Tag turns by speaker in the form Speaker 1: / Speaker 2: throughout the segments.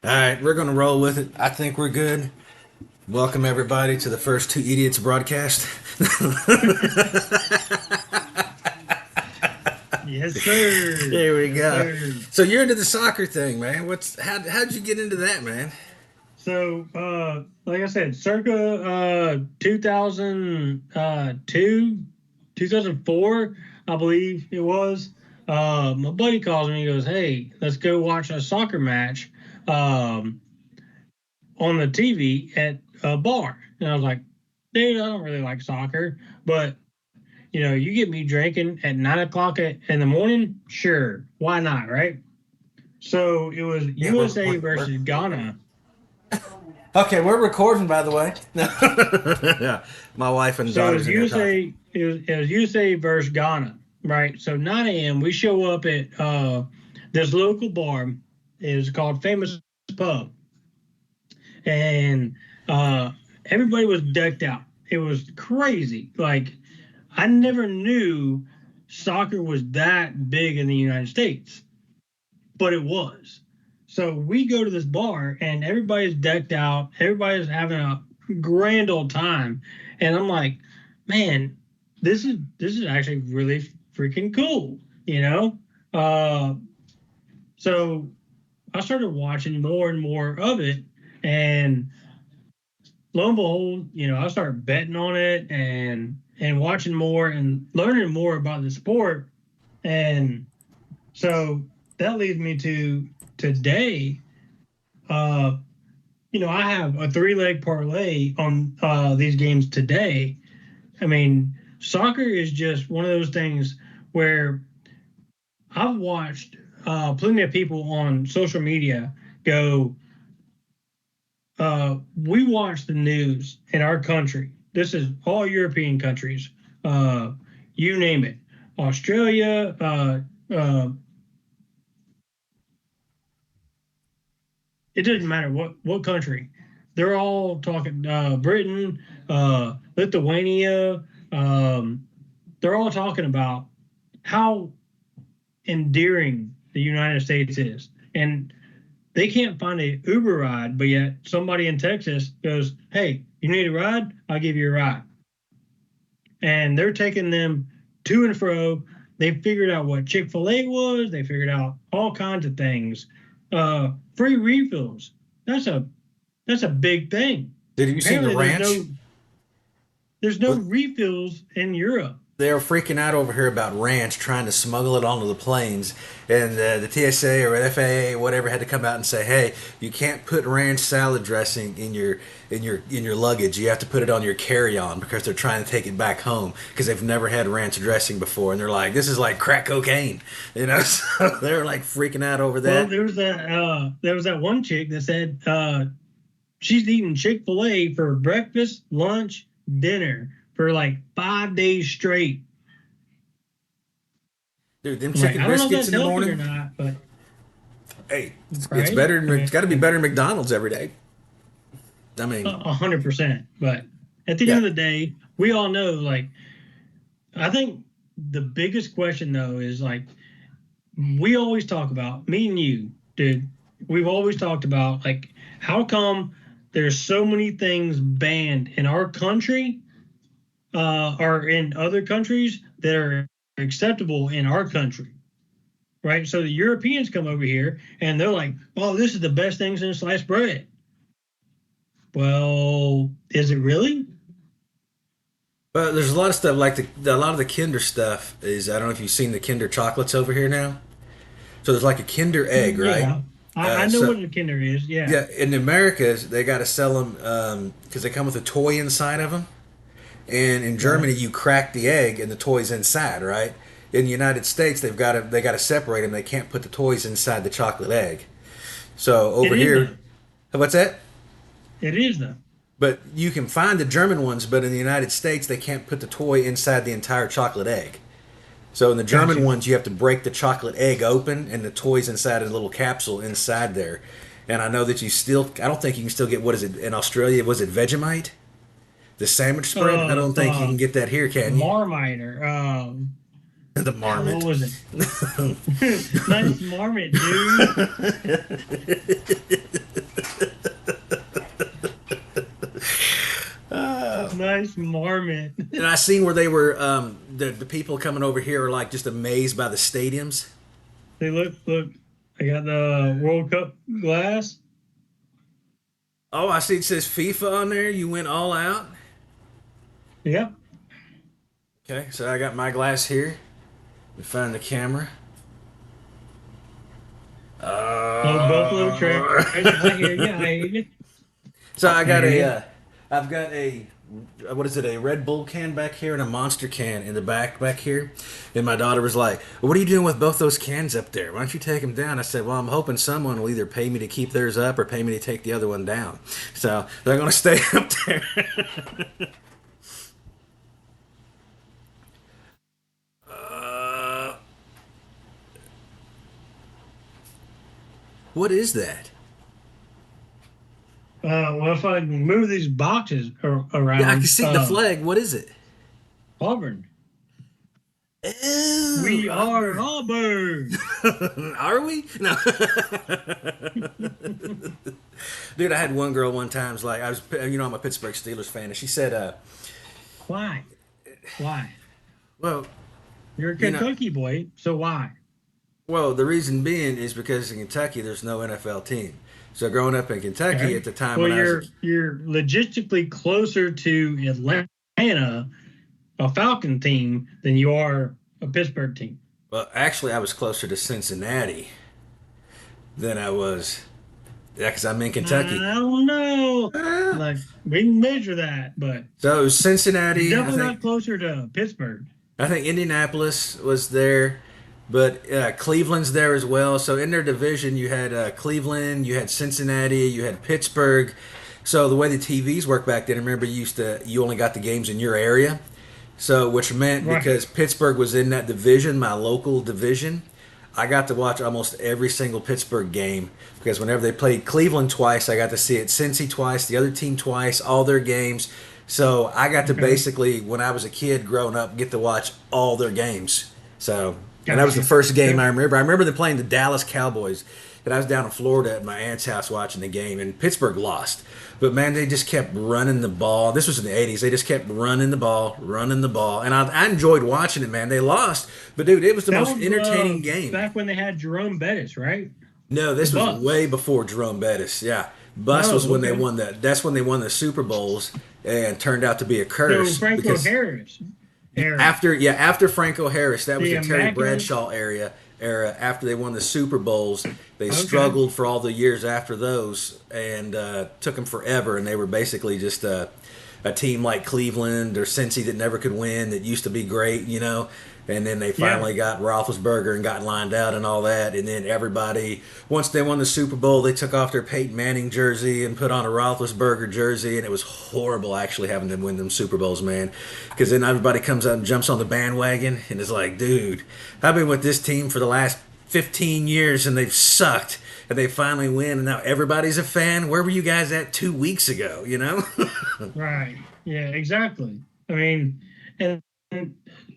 Speaker 1: All right, we're gonna roll with it. I think we're good. Welcome everybody to the first Two Idiots broadcast.
Speaker 2: Yes, sir.
Speaker 1: Here we
Speaker 2: Yes,
Speaker 1: go.
Speaker 2: sir.
Speaker 1: So you're into the soccer thing, man. How'd you get into that, man?
Speaker 2: Like I said, circa 2002, 2004, I believe it was. My buddy calls me. He goes, "Hey, let's go watch a soccer match um, on the TV at a bar." And I was like, "Dude, I don't really like soccer, but you get me drinking at 9 o'clock in the morning. Sure, why not, right?" So it was
Speaker 1: Yeah,
Speaker 2: USA versus Ghana.
Speaker 1: okay. We're recording, by the way. Yeah, my wife and
Speaker 2: So it
Speaker 1: daughter's
Speaker 2: was
Speaker 1: in here talking.
Speaker 2: USA USA versus Ghana, right? So 9 a.m. we show up at this local bar. It was called Famous Pub, and uh, everybody was decked out. It was crazy. Like I never knew soccer was that big in the United States, but it was. So we go to this bar and everybody's decked out. Everybody's having a grand old time, and I'm like, man, this is actually really freaking cool, you know. Uh, so I started watching more and more of it, and lo and behold, I started betting on it and watching more and learning more about the sport, and so that leads me to today. Uh, I have a three-leg parlay on these games today. I mean, soccer is just one of those things where I've watched plenty of people on social media go, we watch the news in our country. This is all European countries, uh, you name it, Australia, it doesn't matter what country. They're all talking Britain, Lithuania. Um, they're all talking about how endearing the United States is, and they can't find a Uber ride, but yet somebody in Texas goes, "Hey, you need a ride? I'll give you a ride." And they're taking them to and fro. They figured out what Chick-fil-A was. They figured out all kinds of things. Free refills. That's a that's a big thing.
Speaker 1: Did you seen the
Speaker 2: Apparently, there's
Speaker 1: ranch?
Speaker 2: no refills in Europe.
Speaker 1: They were freaking out over here about ranch, trying to smuggle it onto the planes, and the TSA or FAA or whatever had to come out and say, "Hey, you can't put ranch salad dressing in your luggage. You have to put it on your carry-on because they're trying to take it back home because they've never had ranch dressing before, and they're like, this is like crack cocaine, you know." So they're like freaking out over
Speaker 2: Well,
Speaker 1: that.
Speaker 2: there was that one chick that said she's eating Chick-fil-A for breakfast, lunch, dinner for like 5 days straight.
Speaker 1: Dude, them
Speaker 2: I'm like,
Speaker 1: chicken
Speaker 2: I don't know if
Speaker 1: briskets
Speaker 2: that's
Speaker 1: in the
Speaker 2: healthy or
Speaker 1: morning.
Speaker 2: not, but
Speaker 1: Hey, it's
Speaker 2: right,
Speaker 1: better. It's got to be better than McDonald's every day. I mean,
Speaker 2: 100%. But at the end
Speaker 1: yeah.
Speaker 2: of the day, we all know, like, I think the biggest question though is like we always talk about me and you, dude. We've always talked about like how come there's so many things banned in our country or in other countries that are acceptable in our country, right? So the Europeans come over here and they're like, "Oh, this is the best thing since sliced bread." Well, is it really?
Speaker 1: But there's a lot of stuff like a lot of the Kinder stuff is I don't know if you've seen the Kinder chocolates over here now. So there's like a Kinder egg, right?
Speaker 2: Yeah, I know
Speaker 1: So
Speaker 2: what a Kinder is. Yeah,
Speaker 1: yeah, in America they got to sell them because they come with a toy inside of them. And in
Speaker 2: right.
Speaker 1: Germany, you crack the egg and the toy's inside, right? In the United States, they got to separate them. They can't put the toys inside the chocolate egg. So
Speaker 2: It
Speaker 1: over
Speaker 2: is
Speaker 1: here,
Speaker 2: though.
Speaker 1: what's that?
Speaker 2: It is though.
Speaker 1: But you can find the German ones, but in the United States, they can't put the toy inside the entire chocolate egg. So in the German
Speaker 2: Gotcha.
Speaker 1: ones, you have to break the chocolate egg open, and the toy's inside a little capsule inside there. And I know that I don't think you can still get, what is it, in Australia, was it Vegemite? The sandwich spread? I
Speaker 2: Uh,
Speaker 1: don't think you
Speaker 2: uh,
Speaker 1: can get that here, can you?
Speaker 2: Marmite or
Speaker 1: The
Speaker 2: What
Speaker 1: marmot.
Speaker 2: was it? Nice marmot, dude. Nice marmot.
Speaker 1: And I seen where they were the people coming over here are like just amazed by the stadiums.
Speaker 2: They look. I got the World Cup glass.
Speaker 1: Oh, I see it says FIFA on there. You went all out.
Speaker 2: Yep.
Speaker 1: Okay, so I got my glass here. Let me find the camera.
Speaker 2: Little Buffalo Trace. I hear you. I hear you.
Speaker 1: So I
Speaker 2: I
Speaker 1: got
Speaker 2: hear
Speaker 1: a,
Speaker 2: you.
Speaker 1: I've got a, what is it? A Red Bull can back here and a Monster can in the back here. And my daughter was like, "What are you doing with both those cans up there? Why don't you take them down?" I said, "Well, I'm hoping someone will either pay me to keep theirs up or pay me to take the other one down. So they're gonna stay up there." uh, what is that?
Speaker 2: Well, if I move these boxes
Speaker 1: Yeah, I can
Speaker 2: around,
Speaker 1: see the flag. What is it?
Speaker 2: Auburn.
Speaker 1: Oh,
Speaker 2: We are
Speaker 1: Auburn.
Speaker 2: Auburn.
Speaker 1: Are we? No. Dude, I had one girl one time. Was like, I was, I'm a Pittsburgh Steelers fan, and she said,
Speaker 2: Why? Why?
Speaker 1: "Well,
Speaker 2: You're a
Speaker 1: you know,
Speaker 2: Kentucky boy, so why?
Speaker 1: well, the reason being is because in Kentucky there's no NFL team. So growing up in Kentucky
Speaker 2: Okay.
Speaker 1: at the time
Speaker 2: Well,
Speaker 1: when I was,
Speaker 2: you're logistically closer to Atlanta, a Falcon team, than you are a Pittsburgh team.
Speaker 1: well, actually I was closer to Cincinnati than I was, yeah, because I'm in Kentucky.
Speaker 2: I don't know.
Speaker 1: Uh,
Speaker 2: Like we can measure that, but
Speaker 1: so it was
Speaker 2: you're
Speaker 1: Cincinnati.
Speaker 2: definitely not closer to Pittsburgh.
Speaker 1: I think Indianapolis was there, but Cleveland's there as well. So in their division, you had Cleveland, you had Cincinnati, you had Pittsburgh. So the way the TVs worked back then, I remember you only got the games in your area. So which meant
Speaker 2: Right.
Speaker 1: because Pittsburgh was in that division, my local division, I got to watch almost every single Pittsburgh game because whenever they played Cleveland twice, I got to see it. Cincy twice, the other team twice, all their games. So I got to
Speaker 2: Okay.
Speaker 1: basically, when I was a kid growing up, get to watch all their games. So, and that was the
Speaker 2: Gotcha.
Speaker 1: first game
Speaker 2: Yep.
Speaker 1: I remember. I remember them playing the Dallas Cowboys, and I was down in Florida at my aunt's house watching the game, and Pittsburgh lost. But man, they just kept running the ball. This was in the '80s. They just kept running the ball, and I enjoyed watching it. Man, they lost, but dude, it was the
Speaker 2: That
Speaker 1: most
Speaker 2: was
Speaker 1: entertaining game.
Speaker 2: back when they had Jerome Bettis, right?
Speaker 1: No,
Speaker 2: The
Speaker 1: this was
Speaker 2: Bucks.
Speaker 1: way before Jerome Bettis. Yeah, Bus was
Speaker 2: Oh,
Speaker 1: when they
Speaker 2: okay.
Speaker 1: won that. That's when they won the Super Bowls, and turned out to be a
Speaker 2: So
Speaker 1: curse
Speaker 2: Franco
Speaker 1: because
Speaker 2: Harris era,
Speaker 1: after Franco Harris, that was
Speaker 2: the
Speaker 1: the Terry
Speaker 2: immaculate.
Speaker 1: Bradshaw era. After they won the Super Bowls, they
Speaker 2: Okay.
Speaker 1: struggled for all the years after those, and took them forever. And they were basically just a team like Cleveland or Cincy that never could win, that used to be great. And then they
Speaker 2: Yeah.
Speaker 1: finally got Roethlisberger and got lined out and all that. And then everybody, once they won the Super Bowl, they took off their Peyton Manning jersey and put on a Roethlisberger jersey. And it was horrible actually having them win them Super Bowls, man. Because then everybody comes out and jumps on the bandwagon and is like, dude, I've been with this team for the last 15 years and they've sucked. And they finally win, and now everybody's a fan. Where were you guys at 2 weeks ago?
Speaker 2: Right. Yeah, exactly. I mean, and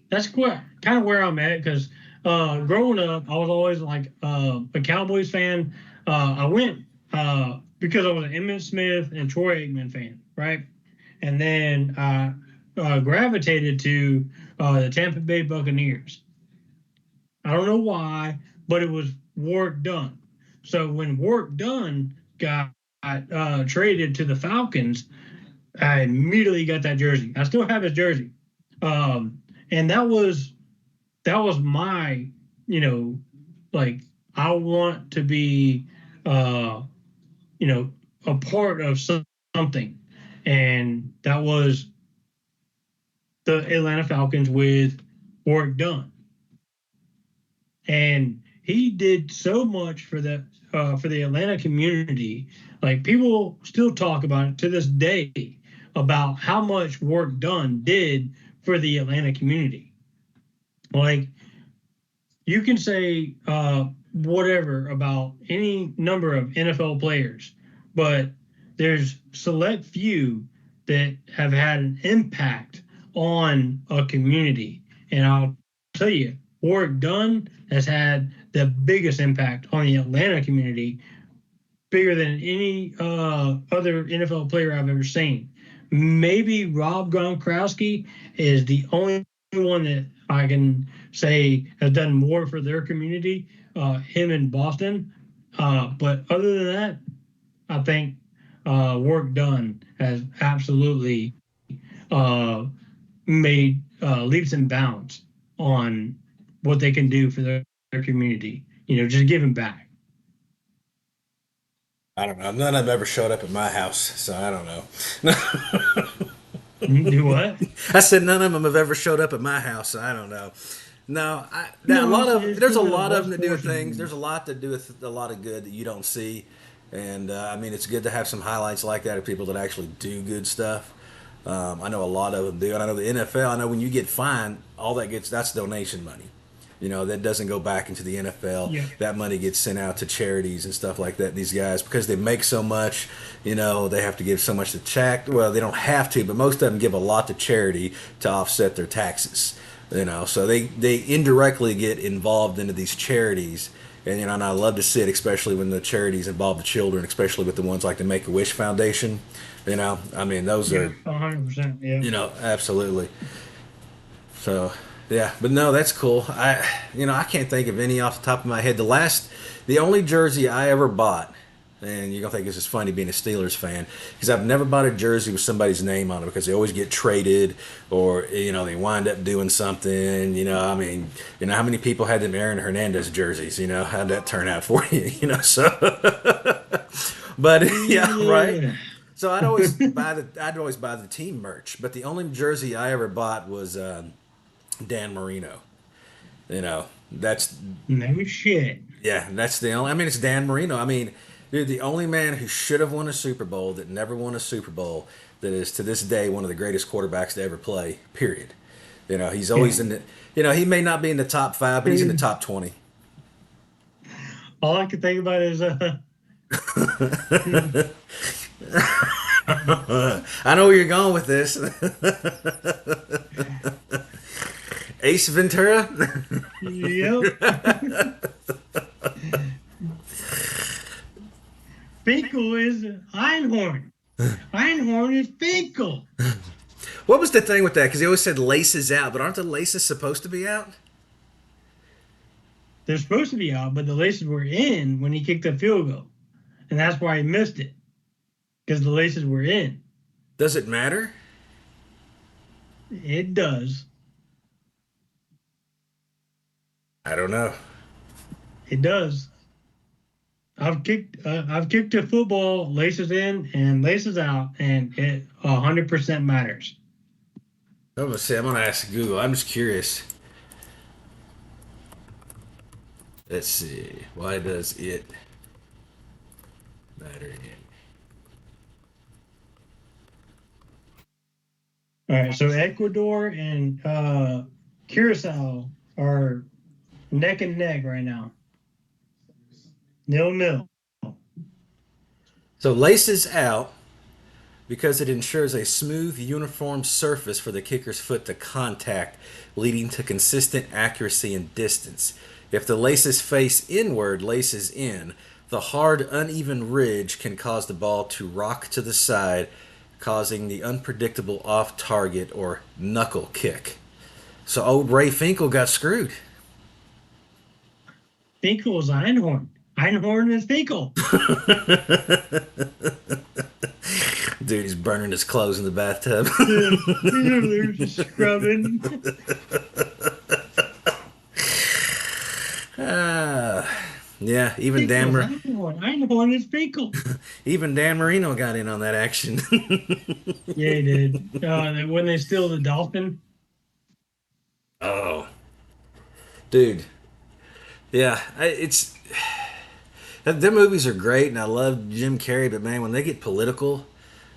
Speaker 2: that's quite kind of where I'm at because growing up, I was always like a Cowboys fan. I went because I was an Emmitt Smith and Troy Aikman fan, right? And then I gravitated to the Tampa Bay Buccaneers. I don't know why, but it was Warwick Dunn. So when Warwick Dunn got traded to the Falcons, I immediately got that jersey. I still have his jersey, and that was my, like I want to be, uh, a part of something, and that was the Atlanta Falcons with Warwick Dunn, and he did so much for the Atlanta community. Like people still talk about it to this day about how much work Dunn did for the Atlanta community. Like you can say whatever about any number of NFL players, but there's select few that have had an impact on a community. And I'll tell you, Warrick Dunn has had the biggest impact on the Atlanta community, bigger than any other NFL player I've ever seen. Maybe Rob Gronkowski is the only one that I can say has done more for their community, him in Boston. But other than that, I think Warrick Dunn has absolutely uh, made leaps and bounds on what they can do for their community. Just giving back.
Speaker 1: I don't know. None of them ever showed up at my house, so I don't know.
Speaker 2: Do what?
Speaker 1: I said none of them have ever showed up at my house, so I don't know. No, now a
Speaker 2: No,
Speaker 1: lot of
Speaker 2: it's
Speaker 1: there's a
Speaker 2: kind of
Speaker 1: lot of them
Speaker 2: West
Speaker 1: that do things.
Speaker 2: portion.
Speaker 1: There's a lot to do with a lot of good that you don't see, and I mean it's good to have some highlights like that of people that actually do good stuff. I know a lot of them do, and I know the NFL. I know when you get fined, all that's donation money. That doesn't go back into the NFL.
Speaker 2: Yeah.
Speaker 1: That money gets sent out to charities and stuff like that. These guys, because they make so much, they have to give so much to check. Well, they don't have to, but most of them give a lot to charity to offset their taxes. So they indirectly get involved into these charities. And I love to see it, especially when the charities involve the children, especially with the ones like the Make a Wish Foundation. I mean, those
Speaker 2: Yeah,
Speaker 1: are,
Speaker 2: 100%. Yeah.
Speaker 1: absolutely. So yeah, but no, that's cool. I can't think of any off the top of my head. The only jersey I ever bought, and you're gonna think this is funny being a Steelers fan, because I've never bought a jersey with somebody's name on it because they always get traded or they wind up doing something. I mean, how many people had them Aaron Hernandez jerseys? How'd that turn out for you? So, but yeah, right.
Speaker 2: Yeah.
Speaker 1: So I'd always buy the team merch, but the only jersey I ever bought was Dan Marino. That's
Speaker 2: No shit.
Speaker 1: yeah, that's the only. I mean, it's Dan Marino. I mean, dude, the only man who should have won a Super Bowl that never won a Super Bowl that is to this day one of the greatest quarterbacks to ever play. Period. He's always
Speaker 2: Yeah.
Speaker 1: in the. He may not be in the top 5, but he's in the top 20.
Speaker 2: All I can think about is
Speaker 1: I know where you're going with this. Ace Ventura.
Speaker 2: yep. Finkel is Einhorn. Einhorn is Finkel.
Speaker 1: What was the thing with that? Because he always said laces out, but aren't the laces supposed to be out?
Speaker 2: They're supposed to be out, but the laces were in when he kicked the field goal. And that's why he missed it. Because the laces were in.
Speaker 1: Does it matter?
Speaker 2: It does.
Speaker 1: I don't know.
Speaker 2: It does. I've kicked a football laces in and laces out, and it 100% matters.
Speaker 1: I'm gonna say I'm gonna ask Google. I'm just curious. Let's see. Why does it matter?
Speaker 2: All right, so Ecuador and Curacao are neck and neck right now. 0-0.
Speaker 1: So laces out because it ensures a smooth, uniform surface for the kicker's foot to contact, leading to consistent accuracy and distance. If the laces face inward, laces in, the hard, uneven ridge can cause the ball to rock to the side, causing the unpredictable off target or knuckle kick. So old Ray Finkel got screwed.
Speaker 2: Finkel is Einhorn. Einhorn is Finkel.
Speaker 1: Dude, he's burning his clothes in the bathtub.
Speaker 2: They're just scrubbing.
Speaker 1: Yeah, even
Speaker 2: Finkel's Einhorn. Einhorn is Finkel.
Speaker 1: even Dan Marino got in on that action.
Speaker 2: Yeah, he did. When they steal the dolphin.
Speaker 1: Oh, dude. Yeah, it's them movies are great, and I love Jim Carrey. But man, when they get political,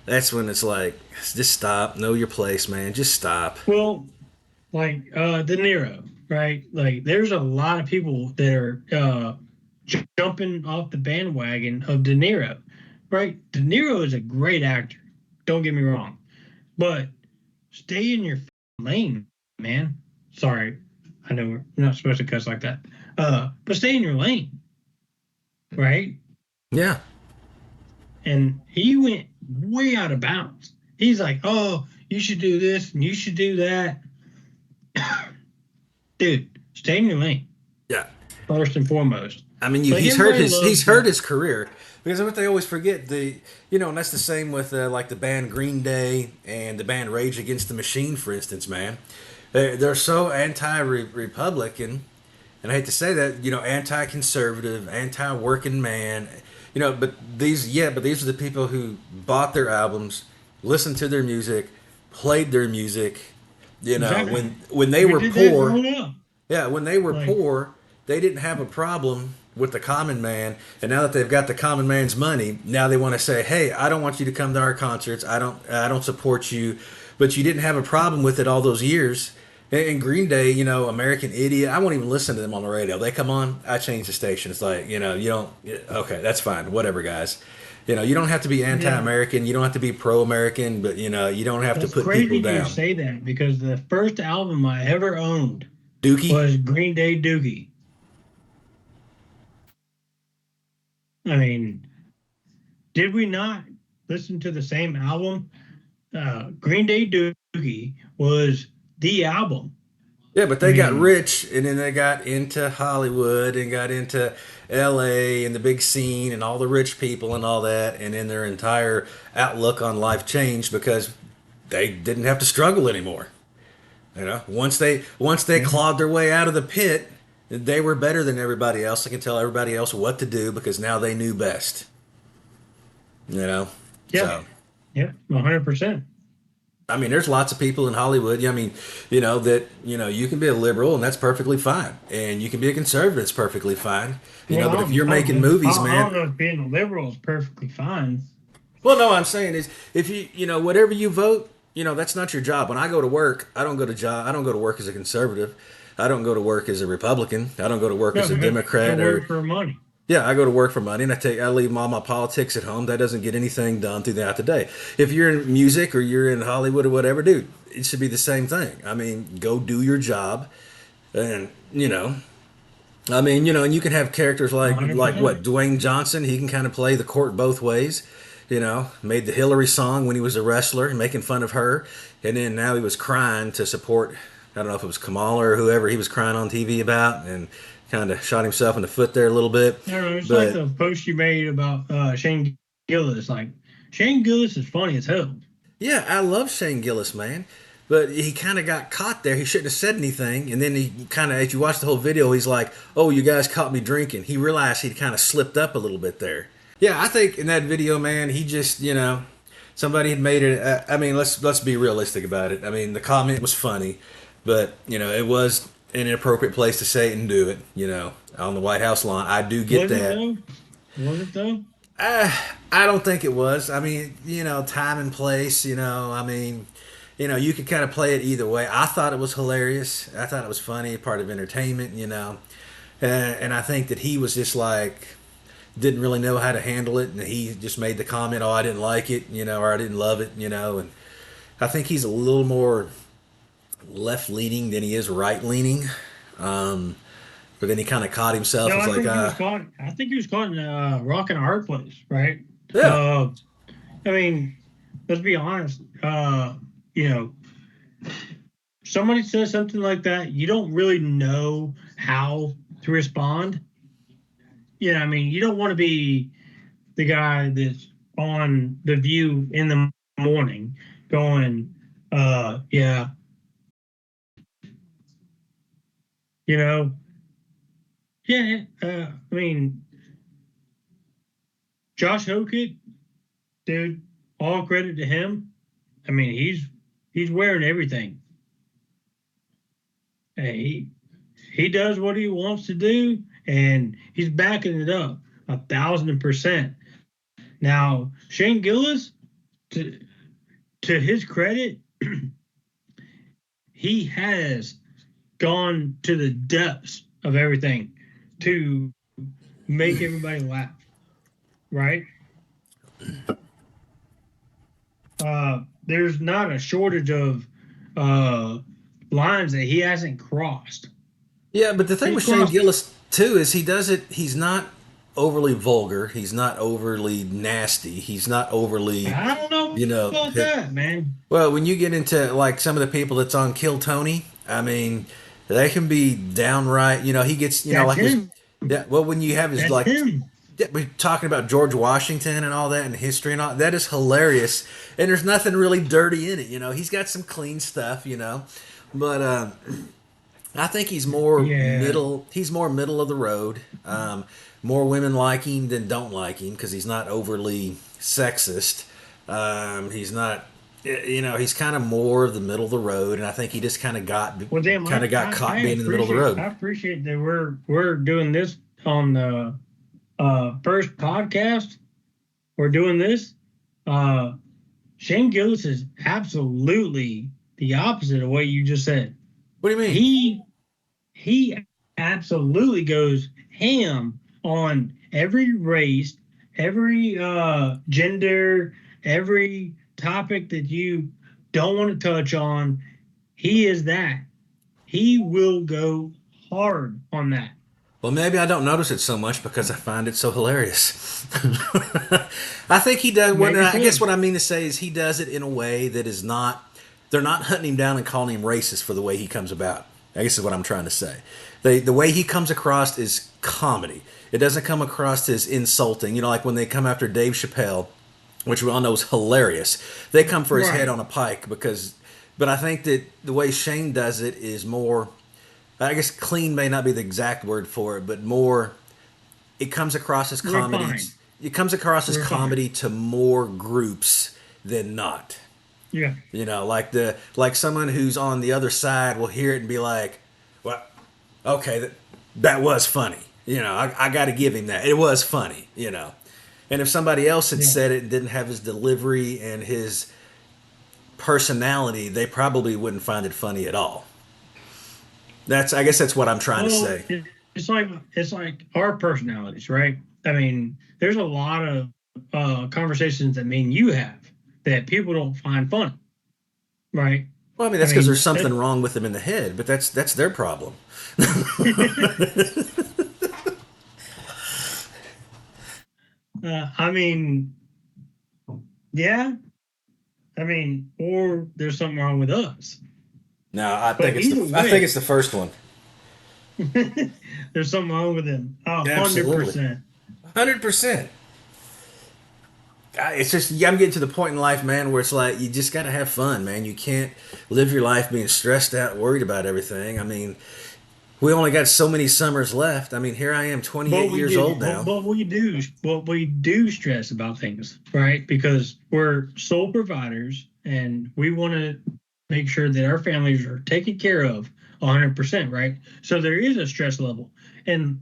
Speaker 1: that's when it's like, just stop, know your place, man. Just stop.
Speaker 2: Well, like De Niro, right? Like, there's a lot of people that are jumping off the bandwagon of De Niro, right? De Niro is a great actor. Don't get me wrong, but stay in your lane, man. Sorry. I know we're not supposed to cuss like that. But stay in your lane, right?
Speaker 1: Yeah.
Speaker 2: And he went way out of bounds. He's like, "Oh, you should do this and you should do that." Dude, stay in your lane
Speaker 1: Yeah.
Speaker 2: first and foremost.
Speaker 1: I mean,
Speaker 2: Like
Speaker 1: he's hurt
Speaker 2: everybody
Speaker 1: his
Speaker 2: loves
Speaker 1: career because what they always forget and that's the same with like the band Green Day and the band Rage Against the Machine, for instance. Man, they're so anti-Republican, and I hate to say that, anti-conservative, anti-working man, but these are the people who bought their albums, listened to their music, played their music.
Speaker 2: exactly.
Speaker 1: When they
Speaker 2: We
Speaker 1: were
Speaker 2: did that
Speaker 1: poor,
Speaker 2: growing up.
Speaker 1: yeah, when they were
Speaker 2: Like,
Speaker 1: poor, they didn't have a problem with the common man. And now that they've got the common man's money, now they want to say, "Hey, I don't want you to come to our concerts. I don't support you." But you didn't have a problem with it all those years. And Green Day, American Idiot, I won't even listen to them on the radio. They come on, I change the station. It's like, you don't, okay, that's fine. Whatever, guys. You don't have to be
Speaker 2: yeah,
Speaker 1: anti-American. You don't have to be pro-American, but, you don't have to
Speaker 2: that's
Speaker 1: put people
Speaker 2: crazy you
Speaker 1: down.
Speaker 2: say that because the first album I ever owned
Speaker 1: Dookie?
Speaker 2: was Green Day Dookie. I mean, did we not listen to the same album? Green Day Dookie was the album.
Speaker 1: Yeah, but
Speaker 2: I
Speaker 1: they got
Speaker 2: mean,
Speaker 1: rich and then they got into Hollywood and got into LA and the big scene and all the rich people and all that. And then their entire outlook on life changed because they didn't have to struggle anymore. Once they
Speaker 2: yeah,
Speaker 1: clawed their way out of the pit, they were better than everybody else. They can tell everybody else what to do because now they knew best. You know?
Speaker 2: yeah,
Speaker 1: So
Speaker 2: yeah, 100%.
Speaker 1: I mean, there's lots of people in Hollywood. I mean, that you can be a liberal and that's perfectly fine, and you can be a conservative. It's perfectly fine.
Speaker 2: Well,
Speaker 1: But if you're making movies,
Speaker 2: I don't
Speaker 1: man.
Speaker 2: know if being a liberal is perfectly fine.
Speaker 1: Well, no, I'm saying is if whatever you vote, that's not your job. When I go to work, I don't go to work as a conservative. I don't go to work as a Republican. I don't go to work
Speaker 2: No,
Speaker 1: as a
Speaker 2: I
Speaker 1: Democrat
Speaker 2: work
Speaker 1: or
Speaker 2: for money.
Speaker 1: yeah, I go to work for money and I leave all my politics at home. That doesn't get anything done throughout the day. If you're in music or you're in Hollywood or whatever, dude, it should be the same thing. I mean, go do your job and and you can have characters like what
Speaker 2: 100%.
Speaker 1: Dwayne Johnson. He can kind of play the court both ways. Made the Hillary song when he was a wrestler, making fun of her, and then now he was crying to support. I don't know if it was Kamala or whoever he was crying on TV about, and kind of shot himself in the foot there a little bit.
Speaker 2: I don't know, it's like
Speaker 1: But
Speaker 2: the post you made about Shane Gillis. Like, Shane Gillis is funny as hell.
Speaker 1: yeah, I love Shane Gillis, man. But he kind of got caught there. He shouldn't have said anything. And then he kind of, as you watch the whole video, he's like, "Oh, you guys caught me drinking." He realized he'd kind of slipped up a little bit there. Yeah, I think in that video, man, he just, somebody had made it. I mean, let's be realistic about it. I mean, the comment was funny, but it was an inappropriate place to say it and do it. On the White House lawn. I do get
Speaker 2: Was it
Speaker 1: that.
Speaker 2: though? Was it though?
Speaker 1: I don't think it was. I mean, time and place. I mean, you could kind of play it either way. I thought it was hilarious. I thought it was funny, part of entertainment. And I think that he was just like didn't really know how to handle it, and he just made the comment, "Oh, I didn't like it," or "I didn't love it," And I think he's a little more left leaning than he is right leaning. Um, but then he kind of caught himself.
Speaker 2: No,
Speaker 1: It's
Speaker 2: I
Speaker 1: like,
Speaker 2: think he was caught. I think he was caught in a rock and a hard place, right?
Speaker 1: yeah,
Speaker 2: Uh, I mean, let's be honest. You know, somebody says something like that, you don't really know how to respond. I mean, you don't want to be the guy that's on the View in the morning going, yeah, you know, yeah. I mean, Josh Hokett, dude, all credit to him. I mean, he's wearing everything. Hey, he does what he wants to do, and he's backing it up 1,000%. Now, Shane Gillis, to his credit, he has gone to the depths of everything to make everybody laugh, right? There's not a shortage of lines that he hasn't crossed,
Speaker 1: Yeah, but the thing
Speaker 2: He's
Speaker 1: with Shane
Speaker 2: crossed.
Speaker 1: Gillis too is he does it. He's not overly vulgar. He's not overly nasty. He's not overly,
Speaker 2: I don't know
Speaker 1: you know.
Speaker 2: about that, man.
Speaker 1: Well, when you get into like some of the people that's on Kill Tony, I mean, they can be downright. You know, he gets. You know,
Speaker 2: That's
Speaker 1: like his.
Speaker 2: him.
Speaker 1: Yeah. Well, when you have his
Speaker 2: That's
Speaker 1: like.
Speaker 2: him.
Speaker 1: Yeah, we're talking about George Washington and all that and history and all that is hilarious. And there's nothing really dirty in it. You know, he's got some clean stuff. You know, but I think he's more
Speaker 2: Yeah.
Speaker 1: middle. He's more middle of the road. More women like him than don't like him because he's not overly sexist. He's not. You know, he's kind of more of the middle of the road, and I think he just
Speaker 2: Well, damn,
Speaker 1: got caught being in the middle of the road.
Speaker 2: I appreciate that we're doing this on the first podcast. We're doing this. Uh, Shane Gillis is absolutely the opposite of what you just said.
Speaker 1: What do you mean?
Speaker 2: He absolutely goes ham on every race, every gender, every topic that you don't want to touch on. He is that. He will go hard on that.
Speaker 1: Well, maybe I don't notice it so much because I find it so hilarious. I think he does. What
Speaker 2: Maybe
Speaker 1: I
Speaker 2: so.
Speaker 1: guess what I mean to say is he does it in a way that is not. They're not hunting him down and calling him racist for the way he comes about. I guess is what I'm trying to say. The way he comes across is comedy. It doesn't come across as insulting. You know, like when they come after Dave Chappelle, which we all know is hilarious. They come for his head
Speaker 2: Right.
Speaker 1: on a pike because. But I think that the way Shane does it is more. I guess clean may not be the exact word for it, but more it comes across as comedy.
Speaker 2: Refined.
Speaker 1: It comes across as
Speaker 2: Refined.
Speaker 1: comedy to more groups than not.
Speaker 2: Yeah.
Speaker 1: You know, like someone who's on the other side will hear it and be like, "Well, okay, that was funny." You know, I got to give him that. It was funny. You know, and if somebody else had
Speaker 2: Yeah.
Speaker 1: said it and didn't have his delivery and his personality, they probably wouldn't find it funny at all. I guess that's what I'm trying to
Speaker 2: Well,
Speaker 1: say.
Speaker 2: it's like our personalities, right? I mean, there's a lot of conversations that me and you have that people don't find funny, right?
Speaker 1: Well, I mean
Speaker 2: I
Speaker 1: that's because there's
Speaker 2: mean,
Speaker 1: something wrong with them in the head, but that's their problem.
Speaker 2: I mean, yeah. I mean, or there's something wrong with us.
Speaker 1: No,
Speaker 2: But either
Speaker 1: I think
Speaker 2: way,
Speaker 1: it's the first one.
Speaker 2: there's something wrong with them. A hundred
Speaker 1: Absolutely,
Speaker 2: percent.
Speaker 1: 100%. It's just I'm getting to the point in life, man, where it's like you just got to have fun, man. You can't live your life being stressed out, worried about everything. I mean, we only got so many summers left. I mean, here I am,
Speaker 2: But
Speaker 1: 28
Speaker 2: we
Speaker 1: years
Speaker 2: do,
Speaker 1: old now.
Speaker 2: but we do stress about things, right? Because we're sole providers and we want to make sure that our families are taken care of 100%, right? So there is a stress level. And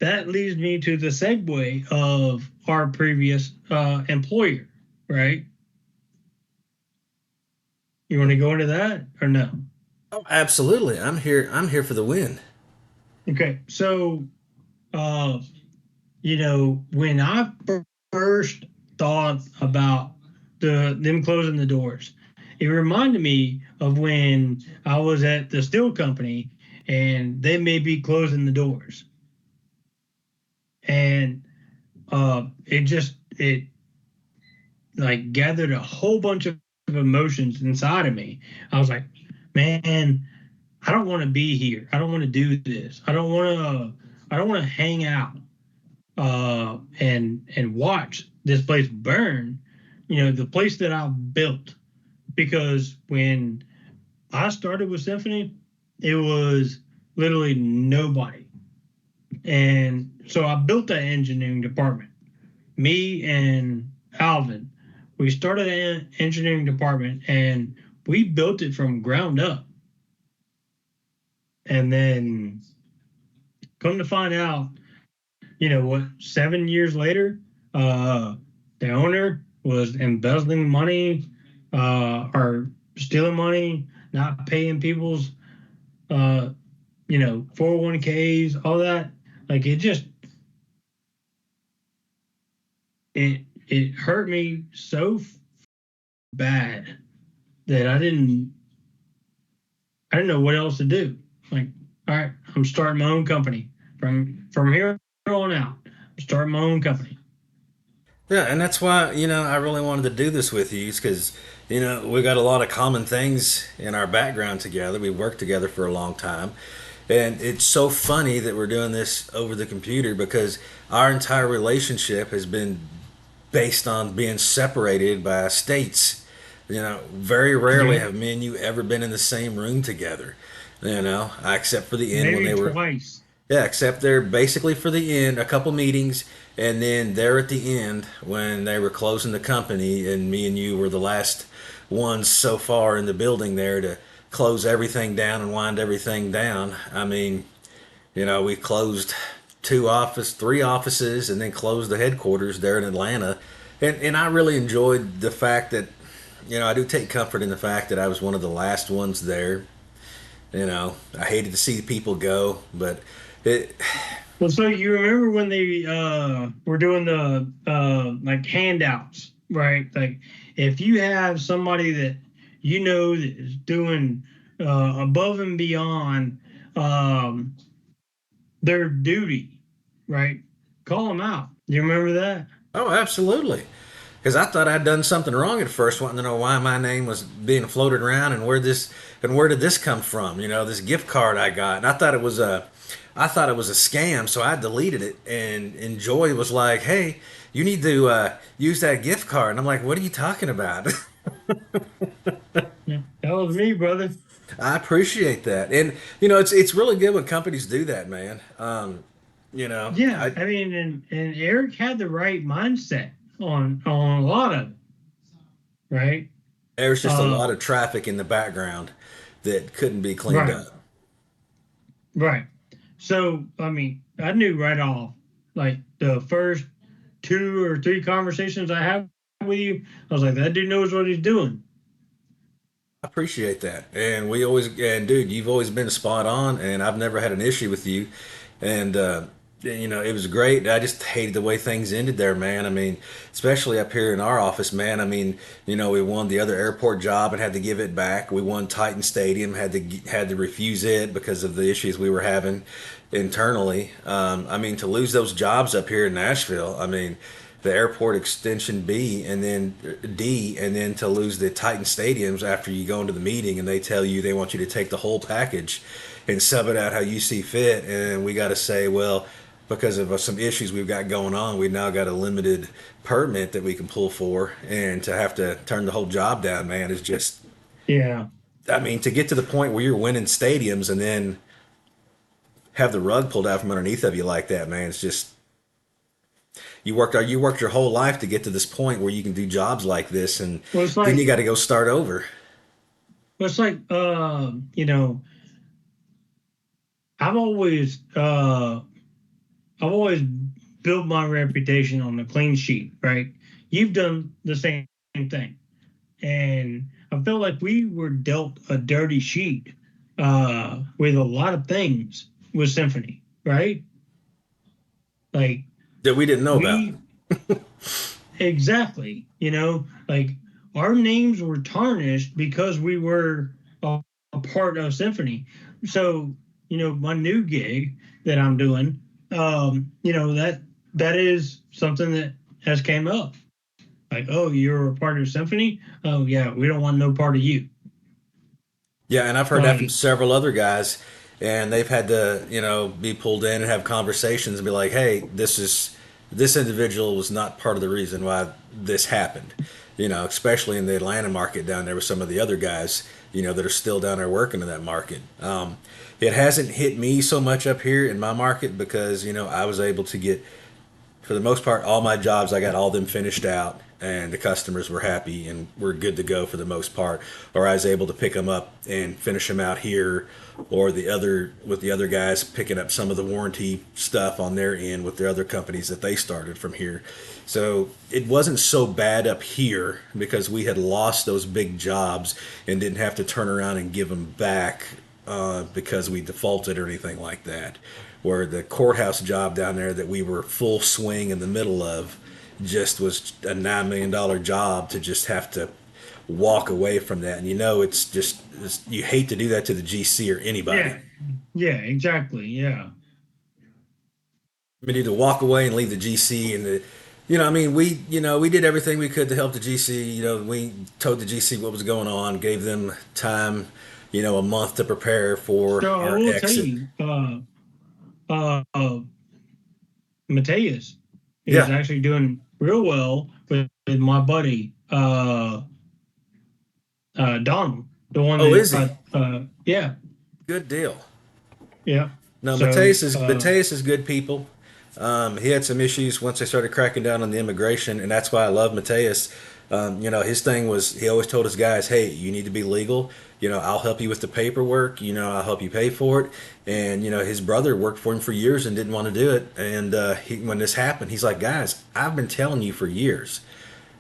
Speaker 2: that leads me to the segue of our previous employer, right? You want to go into that or no?
Speaker 1: Oh, absolutely. I'm here for the win.
Speaker 2: Okay. So, uh, when I first thought about them closing the doors, it reminded me of when I was at the steel company and they may be closing the doors, and it like gathered a whole bunch of emotions inside of me. I was like, man, I don't want to be here. I don't want to do this. I don't want to hang out and watch this place burn, the place that I built. Because when I started with Symphony, it was literally nobody. And so I built that engineering department. Me and Alvin, we started an engineering department and we built it from ground up. And then come to find out, 7 years later, the owner was embezzling money, or stealing money, not paying people's, 401ks, all that. Like it hurt me so bad that I didn't know what else to do. Like All right, I'm starting my own company from here on out. I'm starting my own company.
Speaker 1: Yeah, and that's why, I really wanted to do this with you because, we got a lot of common things in our background together. We worked together for a long time. And it's so funny that we're doing this over the computer because our entire relationship has been based on being separated by states. Very rarely
Speaker 2: Yeah,
Speaker 1: have me and you ever been in the same room together. Except for the end when
Speaker 2: maybe
Speaker 1: they were,
Speaker 2: twice.
Speaker 1: yeah, except they're basically for the end, a couple meetings, and then there at the end when they were closing the company, and me and you were the last ones so far in the building there to close everything down and wind everything down. I mean, we closed three offices, and then closed the headquarters there in Atlanta. And I really enjoyed the fact that, I do take comfort in the fact that I was one of the last ones there. I hated to see people go, but it,
Speaker 2: Well, so you remember when they were doing the like handouts, right? Like if you have somebody that you know that is doing above and beyond um, their duty, right? Call them out. Do you remember that?
Speaker 1: oh, absolutely. Because I thought I'd done something wrong at first, wanting to know why my name was being floated around and where did this come from? This gift card I got, and I thought it was a scam, so I deleted it. And Joy was like, "Hey, you need to use that gift card," and I'm like, "What are you talking about?"
Speaker 2: Yeah, that was me, brother.
Speaker 1: I appreciate that, and it's really good when companies do that, man.
Speaker 2: Yeah,
Speaker 1: I
Speaker 2: I mean, and Eric had the right mindset on a lot of it, right?
Speaker 1: There's just a
Speaker 2: Uh,
Speaker 1: lot of traffic in the background that couldn't be cleaned
Speaker 2: right,
Speaker 1: up.
Speaker 2: right. So, I mean, I knew right off, like the first two or three conversations I had with you, I was like, that dude knows what he's doing.
Speaker 1: I appreciate that. And dude, you've always been spot on, and I've never had an issue with you. And, it was great. I just hated the way things ended there, man. I mean, especially up here in our office, man. I mean, we won the other airport job and had to give it back. We won Titan Stadium, had to refuse it because of the issues we were having internally. I mean, to lose those jobs up here in Nashville, I mean, the airport extension B and then D, and then to lose the Titan stadiums after you go into the meeting and they tell you they want you to take the whole package and sub it out how you see fit. And we got to say, well, because of some issues we've got going on, we've now got a limited permit that we can pull for, and to have to turn the whole job down, man, is just.
Speaker 2: Yeah,
Speaker 1: I mean, to get to the point where you're winning stadiums and then have the rug pulled out from underneath of you like that, man, it's just you worked your whole life to get to this point where you can do jobs like this, and
Speaker 2: well, it's
Speaker 1: then
Speaker 2: like
Speaker 1: you got to go start over.
Speaker 2: it's like I've always uh, I've always built my reputation on the clean sheet, right? You've done the same thing. And I felt like we were dealt a dirty sheet with a lot of things with Symphony, right? Like
Speaker 1: That we didn't know about.
Speaker 2: we exactly, like our names were tarnished because we were a part of Symphony. So, my new gig that I'm doing, that is something that has came up. Like, oh, you're a part of Symphony? Oh yeah, we don't want no part of you.
Speaker 1: Yeah, and I've heard that from
Speaker 2: Like,
Speaker 1: several other guys, and they've had to, be pulled in and have conversations and be like, "Hey, this individual was not part of the reason why this happened." Especially in the Atlanta market down there with some of the other guys, that are still down there working in that market. It hasn't hit me so much up here in my market because I was able to get, for the most part, all my jobs, I got all them finished out, and the customers were happy and we're good to go for the most part. Or I was able to pick them up and finish them out here, or the other guys picking up some of the warranty stuff on their end with their other companies that they started from here. So it wasn't so bad up here because we had lost those big jobs and didn't have to turn around and give them back because we defaulted or anything like that. Where the courthouse job down there that we were full swing in the middle of just was a $9 million job, to just have to walk away from that. And it's just you hate to do that to the GC or
Speaker 2: yeah,
Speaker 1: anybody.
Speaker 2: Yeah, exactly. Yeah.
Speaker 1: We need to walk away and leave the GC and the, I mean, we did everything we could to help the GC. We told the GC what was going on, gave them time, a month to prepare for
Speaker 2: So I
Speaker 1: our
Speaker 2: will tell
Speaker 1: exit.
Speaker 2: you, uh, uh, Mateus is
Speaker 1: Yeah.
Speaker 2: actually doing real well with my buddy, Donald, the one
Speaker 1: Oh,
Speaker 2: that,
Speaker 1: is he?
Speaker 2: yeah,
Speaker 1: Good deal.
Speaker 2: yeah.
Speaker 1: No,
Speaker 2: So,
Speaker 1: Mateus is good people. He had some issues once they started cracking down on the immigration, and that's why I love Mateus. His thing was he always told his guys, "Hey, you need to be legal. I'll help you with the paperwork. I'll help you pay for it." And his brother worked for him for years and didn't want to do it. And when this happened, he's like, "Guys, I've been telling you for years."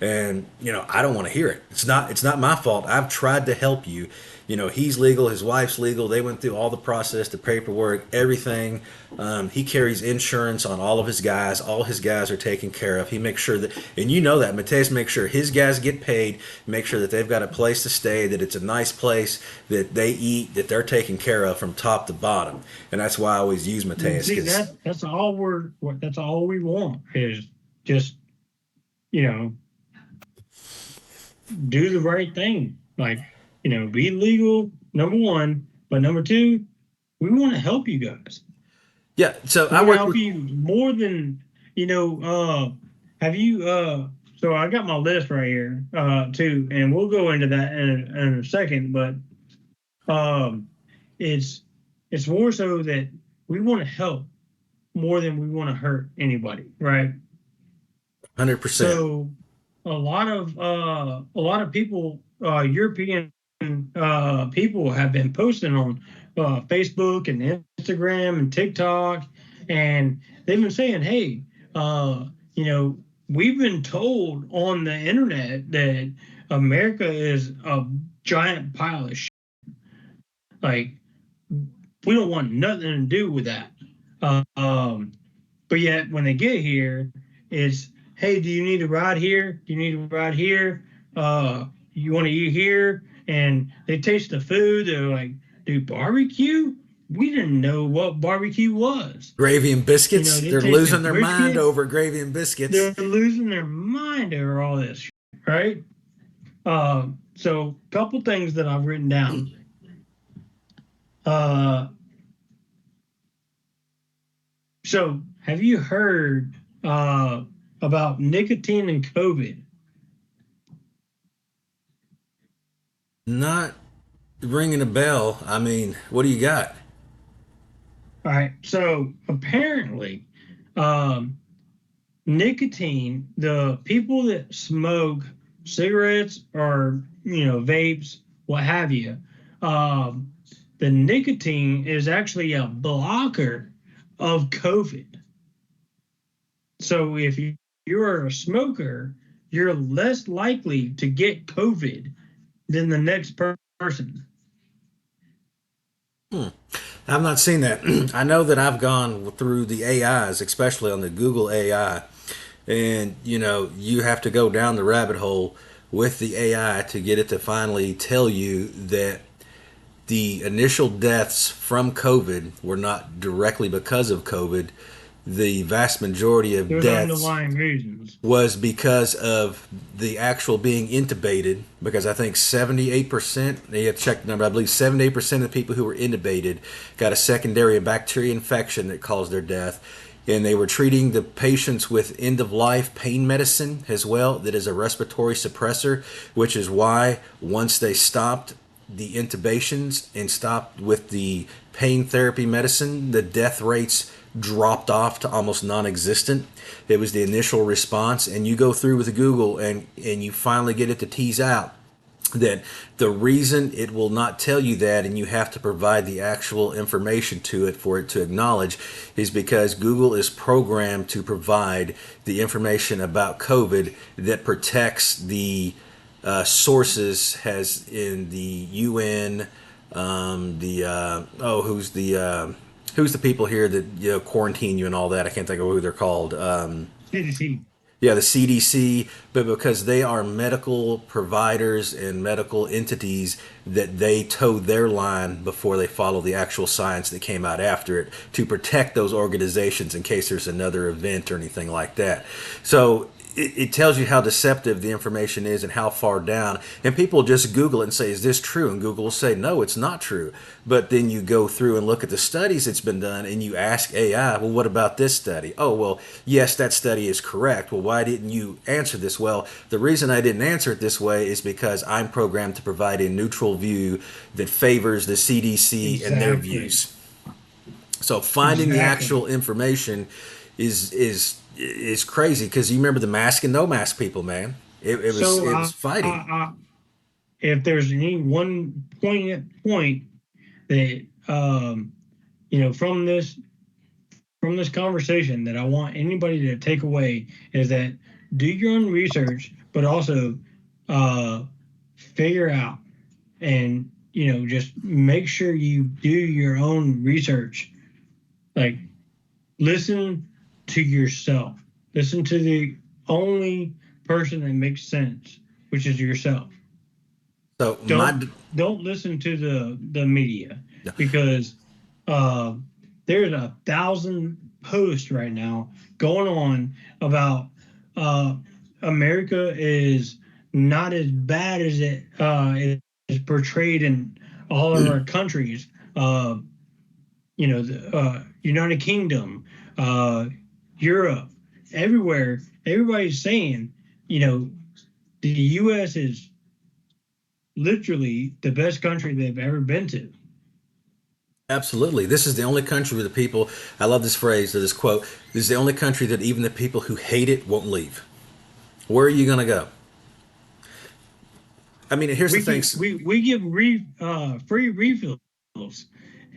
Speaker 1: And I don't want to hear it. It's not my fault. I've tried to help you. He's legal, his wife's legal. They went through all the process, the paperwork, everything. He carries insurance on all of his guys. All his guys are taken care of. He makes sure that, and that Mateus makes sure his guys get paid, make sure that they've got a place to stay, that it's a nice place, that they eat, that they're taken care of from top to bottom. And that's why I always use Mateus,
Speaker 2: see
Speaker 1: because
Speaker 2: that's all we want is just, you know, do the right thing. Like, be legal, number one, but number two, we want to help you guys.
Speaker 1: yeah. So
Speaker 2: We
Speaker 1: I
Speaker 2: want to
Speaker 1: work
Speaker 2: help
Speaker 1: with.
Speaker 2: you more than, have you, so I got my list right here, too, and we'll go into that in a second, but, um, it's, it's more so that we want to help more than we want to hurt anybody, right?
Speaker 1: 100%.
Speaker 2: So a lot of people, European people have been posting on Facebook and Instagram and TikTok, and they've been saying, "Hey, you know, we've been told on the internet that America is a giant pile of shit. Like, we don't want nothing to do with that." But yet, when they get here, it's, hey, do you need a ride here? Do you need a ride here? You want to eat here? And they taste the food. They're like, dude, barbecue? We didn't know what barbecue was.
Speaker 1: Gravy and biscuits.
Speaker 2: They
Speaker 1: They're
Speaker 2: taste the
Speaker 1: losing their mind
Speaker 2: brisket.
Speaker 1: over gravy and biscuits.
Speaker 2: They're losing their mind over all this, right? So, a couple things that I've written down. Uh, so, have you heard about nicotine and COVID?
Speaker 1: Not ringing a bell. I mean, what do you got?
Speaker 2: All right. So apparently, um, nicotine, the people that smoke cigarettes or, vapes, what have you, um, the nicotine is actually a blocker of COVID. So if you're a smoker, you're less likely to get COVID than the next person.
Speaker 1: Hmm. I've not seen that. I know that I've gone through the AIs, especially on the Google AI, and you have to go down the rabbit hole with the AI to get it to finally tell you that the initial deaths from COVID were not directly because of COVID. The vast majority of
Speaker 2: There's
Speaker 1: deaths
Speaker 2: underlying reasons.
Speaker 1: was because of the actual being intubated. Because I think 78%, they had checked the number, I believe 78% of the people who were intubated got a secondary bacteria infection that caused their death. And they were treating the patients with end of life pain medicine as well, that is a respiratory suppressor, which is why once they stopped the intubations and stopped with the pain therapy medicine, the death rates dropped off to almost non-existent. It was the initial response, and you go through with Google and you finally get it to tease out that the reason it will not tell you that, and you have to provide the actual information to it for it to acknowledge, is because Google is programmed to provide the information about COVID that protects the sources, has in the UN, who's the people here that quarantine you and all that. I can't think of who they're called.
Speaker 2: CDC.
Speaker 1: Yeah, the CDC, but because they are medical providers and medical entities, that they toe their line before they follow the actual science that came out after it to protect those organizations in case there's another event or anything like that. So it tells you how deceptive the information is and how far down. And people just Google it and say, "Is this true?" And Google will say, "No, it's not true." But then you go through and look at the studies that's been done, and you ask AI, "Well, what about this study?" "Oh, well, yes, that study is correct." "Well, why didn't you answer this?" "Well, the reason I didn't answer it this way is because I'm programmed to provide a neutral view that favors the CDC and their
Speaker 2: Exactly.
Speaker 1: views." So finding the
Speaker 2: Exactly.
Speaker 1: actual information is crazy, because you remember the mask and no mask people, man.
Speaker 2: So
Speaker 1: It was fighting.
Speaker 2: if there's any one point that from this conversation that I want anybody to take away is that do your own research, but also uh, figure out and just make sure you do your own research. Like listen to yourself. Listen to the only person that makes sense, which is yourself.
Speaker 1: So
Speaker 2: Don't
Speaker 1: my
Speaker 2: don't listen to the media because uh, there's 1,000 posts right now going on about uh, America is not as bad as it is portrayed in all of our countries. Uh, the United Kingdom, uh, Europe, everywhere. Everybody's saying, you know, the U.S. is literally the best country they've ever been to.
Speaker 1: Absolutely, this is the only country where the people. I love this phrase or this quote. This is the only country that even the people who hate it won't leave. Where are you going to go? I mean, here's the thing.
Speaker 2: We give free refills,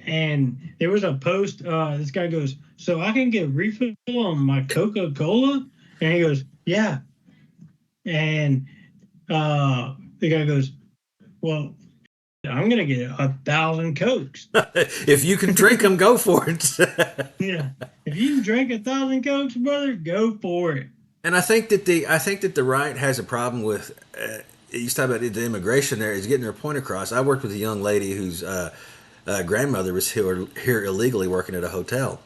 Speaker 2: and there was a post. This guy goes, "So I can get a refill on my Coca Cola," and he goes, "Yeah," and the guy goes, "Well, I'm gonna get 1,000 Cokes."
Speaker 1: If you can drink them, go for it.
Speaker 2: Yeah, if you can drink 1,000 Cokes, brother, go for it.
Speaker 1: And I think that the right has a problem with. You talk about the immigration there is getting their point across. I worked with a young lady whose grandmother was here illegally working at a hotel,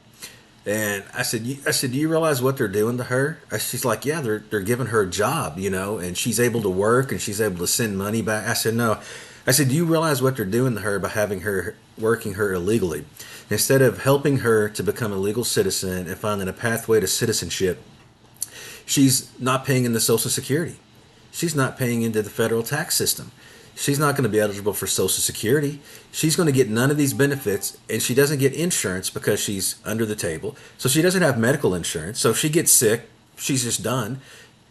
Speaker 1: and I said, "Do you realize what they're doing to her?" She's like, "Yeah, they're giving her a job, and she's able to work and she's able to send money back." I said, "No." I said, "Do you realize what they're doing to her by having her working her illegally? Instead of helping her to become a legal citizen and finding a pathway to citizenship, she's not paying into Social Security. She's not paying into the federal tax system. She's not going to be eligible for Social Security. She's going to get none of these benefits, and she doesn't get insurance because she's under the table. So she doesn't have medical insurance. So if she gets sick, she's just done.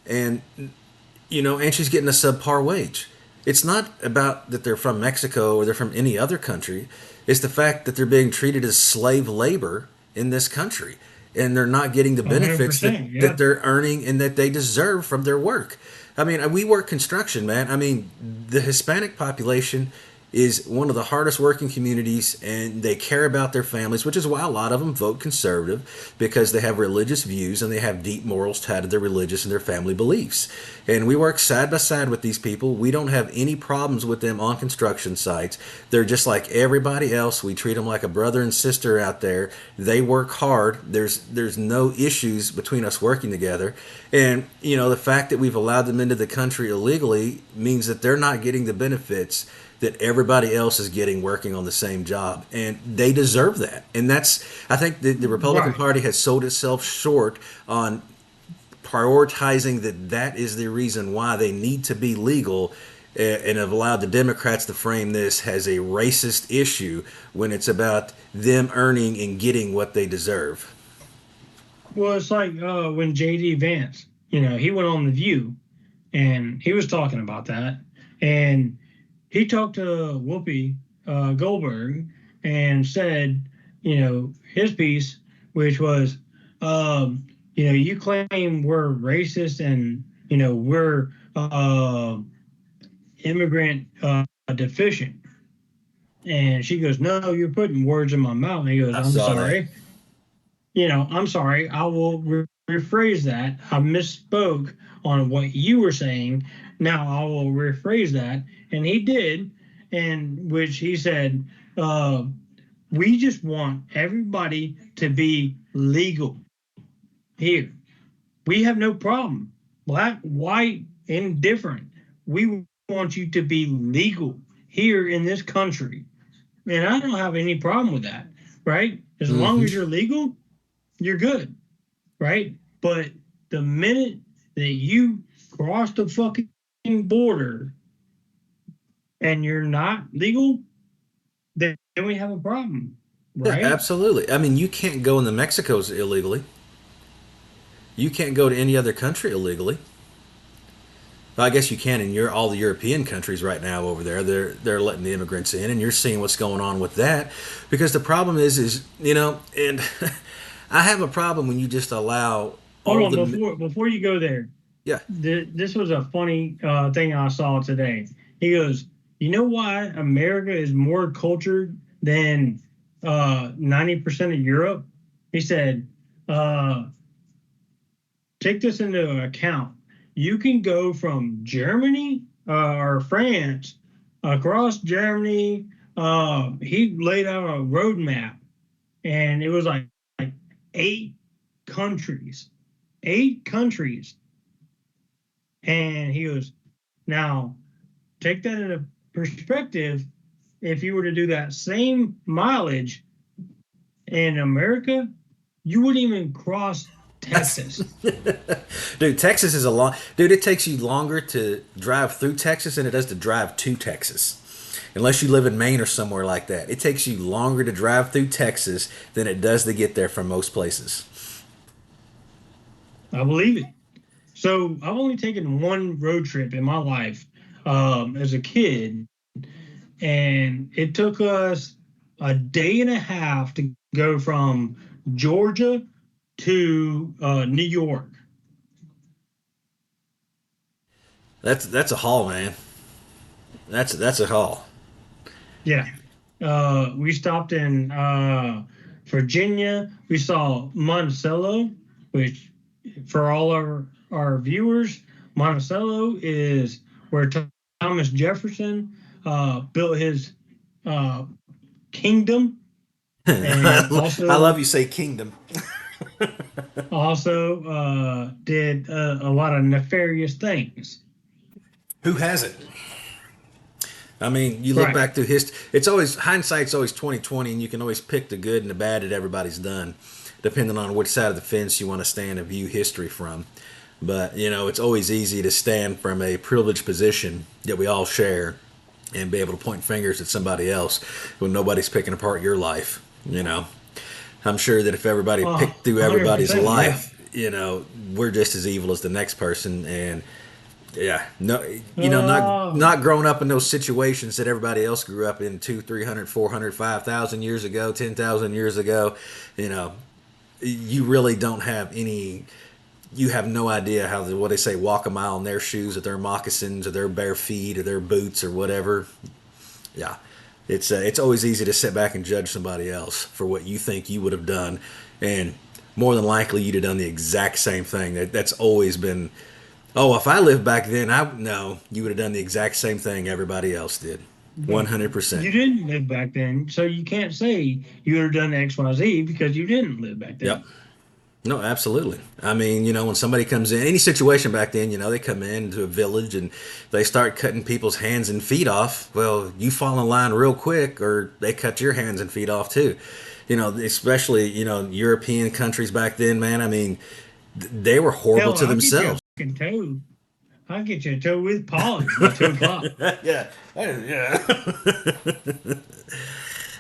Speaker 1: And, and she's getting a subpar wage. It's not about that they're from Mexico or they're from any other country. It's the fact that they're being treated as slave labor in this country, and they're not getting the benefits
Speaker 2: 100%.
Speaker 1: that
Speaker 2: Yeah.
Speaker 1: they're earning and that they deserve from their work. I mean, we work construction, man. I mean, the Hispanic population is one of the hardest working communities, and they care about their families, which is why a lot of them vote conservative, because they have religious views and they have deep morals tied to their religious and their family beliefs. And we work side by side with these people. We don't have any problems with them on construction sites. They're just like everybody else. We treat them like a brother and sister out there. They work hard. There's no issues between us working together. And the fact that we've allowed them into the country illegally means that they're not getting the benefits that everybody else is getting working on the same job, and they deserve that. And that's, I think, the Republican
Speaker 2: Right.
Speaker 1: Party has sold itself short on prioritizing that is the reason why they need to be legal, and have allowed the Democrats to frame this as a racist issue when it's about them earning and getting what they deserve.
Speaker 2: Well, it's like when JD Vance, he went on The View and he was talking about that. And he talked to Whoopi Goldberg and said, his piece, which was, you claim we're racist and, we're immigrant deficient. And she goes, no, you're putting words in my mouth. And he goes,
Speaker 1: I
Speaker 2: I'm
Speaker 1: saw that.
Speaker 2: sorry. I'm sorry. I will rephrase that. I misspoke on what you were saying. Now I will rephrase that. And he did, in which he said, uh, we just want everybody to be legal here. We have no problem. Black, white, indifferent. We want you to be legal here in this country. And I don't have any problem with that, right? As long
Speaker 1: Hmm.
Speaker 2: as you're legal, you're good, right? But the minute that you cross the fucking border and you're not legal, then we have a problem,
Speaker 1: Yeah,
Speaker 2: right?
Speaker 1: absolutely. I mean, you can't go into Mexico's illegally. You can't go to any other country illegally. Well, I guess you can in all the European countries right now over there. They're letting the immigrants in, and you're seeing what's going on with that. Because the problem is and I have a problem when you just allow
Speaker 2: Hold
Speaker 1: all
Speaker 2: on,
Speaker 1: the
Speaker 2: before you go there,
Speaker 1: yeah.
Speaker 2: this was a funny thing I saw today. He goes, you know why America is more cultured than 90% of Europe? He said, uh, take this into account. You can go from Germany or France across Germany. He laid out a roadmap, and it was like 8 countries, 8 countries. And he goes, now take that into perspective. If you were to do that same mileage in America, you wouldn't even cross Texas.
Speaker 1: Dude, Texas is a long. Dude, it takes you longer to drive through Texas than it does to drive to Texas. Unless you live in Maine or somewhere like that, it takes you longer to drive through Texas than it does to get there from most places.
Speaker 2: I believe it. So I've only taken one road trip in my life as a kid, and it took us a day and a half to go from Georgia to New York.
Speaker 1: That's a haul, man. That's a haul.
Speaker 2: Yeah. We stopped in Virginia. We saw Monticello, which for all our viewers, Monticello is where Thomas Jefferson built his uh, kingdom, and
Speaker 1: I love you say kingdom.
Speaker 2: also did a lot of nefarious things.
Speaker 1: Who hasn't? I mean, you look
Speaker 2: Right.
Speaker 1: back through history. It's always hindsight's always 2020, and you can always pick the good and the bad that everybody's done, depending on which side of the fence you want to stand and view history from. But it's always easy to stand from a privileged position that we all share and be able to point fingers at somebody else when nobody's picking apart your life. I'm sure that if everybody
Speaker 2: Oh,
Speaker 1: picked through everybody's
Speaker 2: 100%. Yeah.
Speaker 1: life, we're just as evil as the next person. And yeah, no,
Speaker 2: Uh,
Speaker 1: not growing up in those situations that everybody else grew up in 200, 300, 400, 5,000 years ago, 10,000 years ago. You know, you really don't have any. You have no idea how what they say, walk a mile in their shoes, or their moccasins, or their bare feet, or their boots, or whatever. Yeah, it's always easy to sit back and judge somebody else for what you think you would have done, and more than likely you'd have done the exact same thing. That's always been. Oh, if I lived back then, I no, you would have done the exact same thing everybody else did.
Speaker 2: but
Speaker 1: 100%.
Speaker 2: you didn't live back then, so you can't say you would have done X, Y, Z because you didn't live back
Speaker 1: Yep.
Speaker 2: then.
Speaker 1: No, absolutely. I mean, when somebody comes in, any situation back then, they come into a village and they start cutting people's hands and feet off. Well, you fall in line real quick, or they cut your hands and feet off too. Especially, European countries back then, man. I mean, they were horrible
Speaker 2: Hell,
Speaker 1: to
Speaker 2: I'll get you a
Speaker 1: themselves.
Speaker 2: fucking toe. I'll get you a toe with polish by 2 o'clock.
Speaker 1: Yeah. Yeah.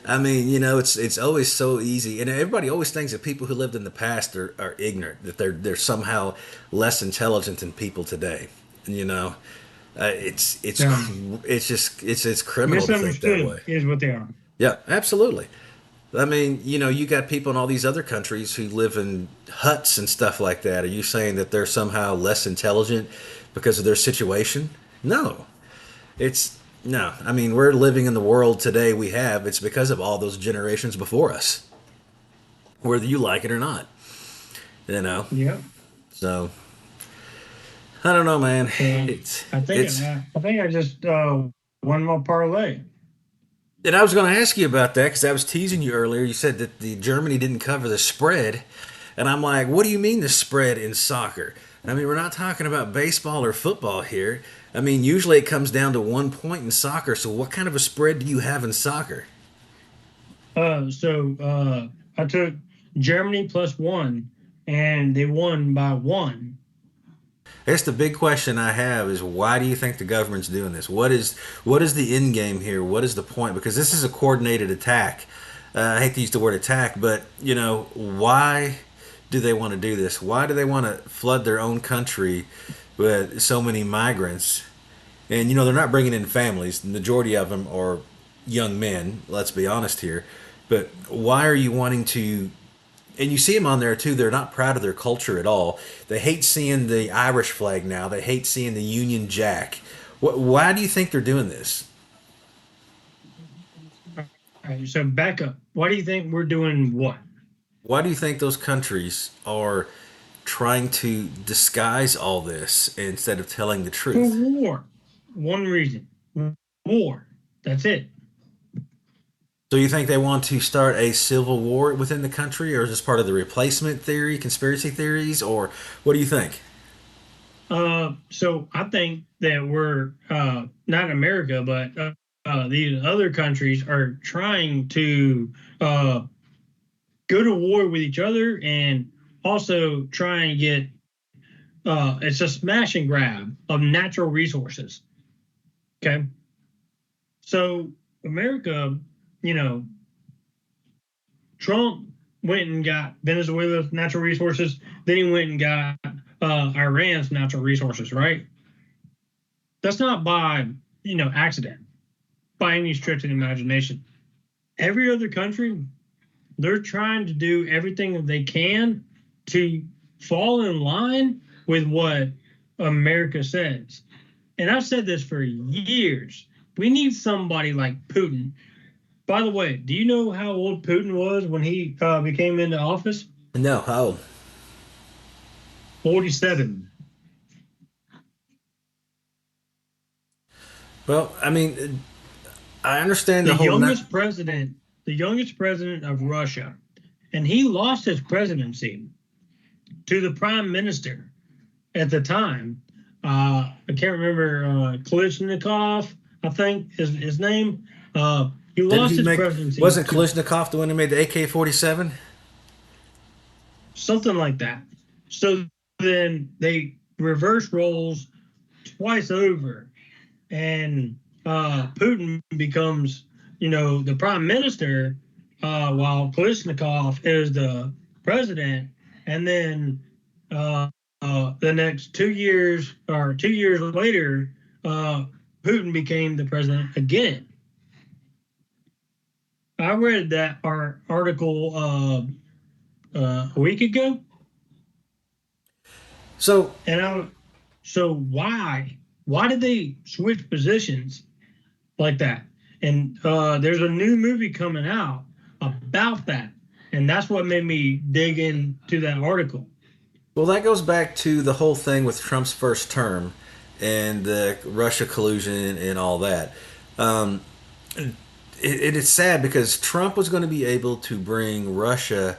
Speaker 1: I mean, it's always so easy, and everybody always thinks that people who lived in the past are ignorant, that they're somehow less intelligent than people today. And,
Speaker 2: Yeah.
Speaker 1: it's criminal to think that way.
Speaker 2: Misunderstood is what they are.
Speaker 1: Yeah, absolutely. I mean, you got people in all these other countries who live in huts and stuff like that. Are you saying that they're somehow less intelligent because of their situation? No. It's no. I mean, we're living in the world today we have. It's because of all those generations before us, whether you like it or not. You know.
Speaker 2: Yep.
Speaker 1: So I don't know, man.
Speaker 2: So
Speaker 1: It's
Speaker 2: I think
Speaker 1: it's
Speaker 2: I just won my parlay.
Speaker 1: and I was going to ask you about that because I was teasing you earlier. You said that the Germany didn't cover the spread, and I'm like, what do you mean the spread in soccer? I mean, we're not talking about baseball or football here. I mean, usually it comes down to 1 point in soccer. So what kind of a spread do you have in soccer?
Speaker 2: So I took Germany plus one, and they won by one.
Speaker 1: I guess the big question I have is why do you think the government's doing this? What is the end game here? What is the point? Because this is a coordinated attack. I hate to use the word attack, but why do they want to do this? Why do they want to flood their own country with so many migrants? And they're not bringing in families. The majority of them are young men. Let's be honest here. But why are you wanting to, and you see them on there too. They're not proud of their culture at all. They hate seeing the Irish flag now. They hate seeing the Union Jack. Why do you think they're doing this?
Speaker 2: All right, so back up. Why do you think we're doing what?
Speaker 1: Why do you think those countries are trying to disguise all this instead of telling the
Speaker 2: For
Speaker 1: truth?
Speaker 2: war. One reason. War. That's it.
Speaker 1: So you think they want to start a civil war within the country, or is this part of the replacement theory, conspiracy theories, or what do you think?
Speaker 2: So I think that we're not America, but these other countries are trying to uh, go to war with each other and also try and get it's a smash and grab of natural resources. Okay. So America, you know, Trump went and got Venezuela's natural resources. Then he went and got Iran's natural resources, right? That's not by, accident, by any stretch of the imagination. Every other country, they're trying to do everything that they can to fall in line with what America says. And I've said this for years. We need somebody like Putin. By the way, do you know how old Putin was when he became into office?
Speaker 1: No, how?
Speaker 2: 47.
Speaker 1: Well, I mean, I understand
Speaker 2: The
Speaker 1: the whole.
Speaker 2: the youngest president of Russia, and he lost his presidency to the prime minister at the time. I can't remember Klitschnikov, I think is his name. He
Speaker 1: Didn't
Speaker 2: lost
Speaker 1: he
Speaker 2: his
Speaker 1: make?
Speaker 2: presidency
Speaker 1: Wasn't
Speaker 2: to
Speaker 1: Kalishnikov the one who made the AK-47?
Speaker 2: something like that. So then they reverse roles twice over, and Putin becomes, the prime minister, while Klitschnikov is the president, and then the next 2 years or 2 years later, uh, Putin became the president again. I read that article a week ago,
Speaker 1: So
Speaker 2: and so why did they switch positions like that? And there's a new movie coming out about that, and that's what made me dig into that article.
Speaker 1: Well, that goes back to the whole thing with Trump's first term and the Russia collusion and all that. Um, it is sad because Trump was going to be able to bring Russia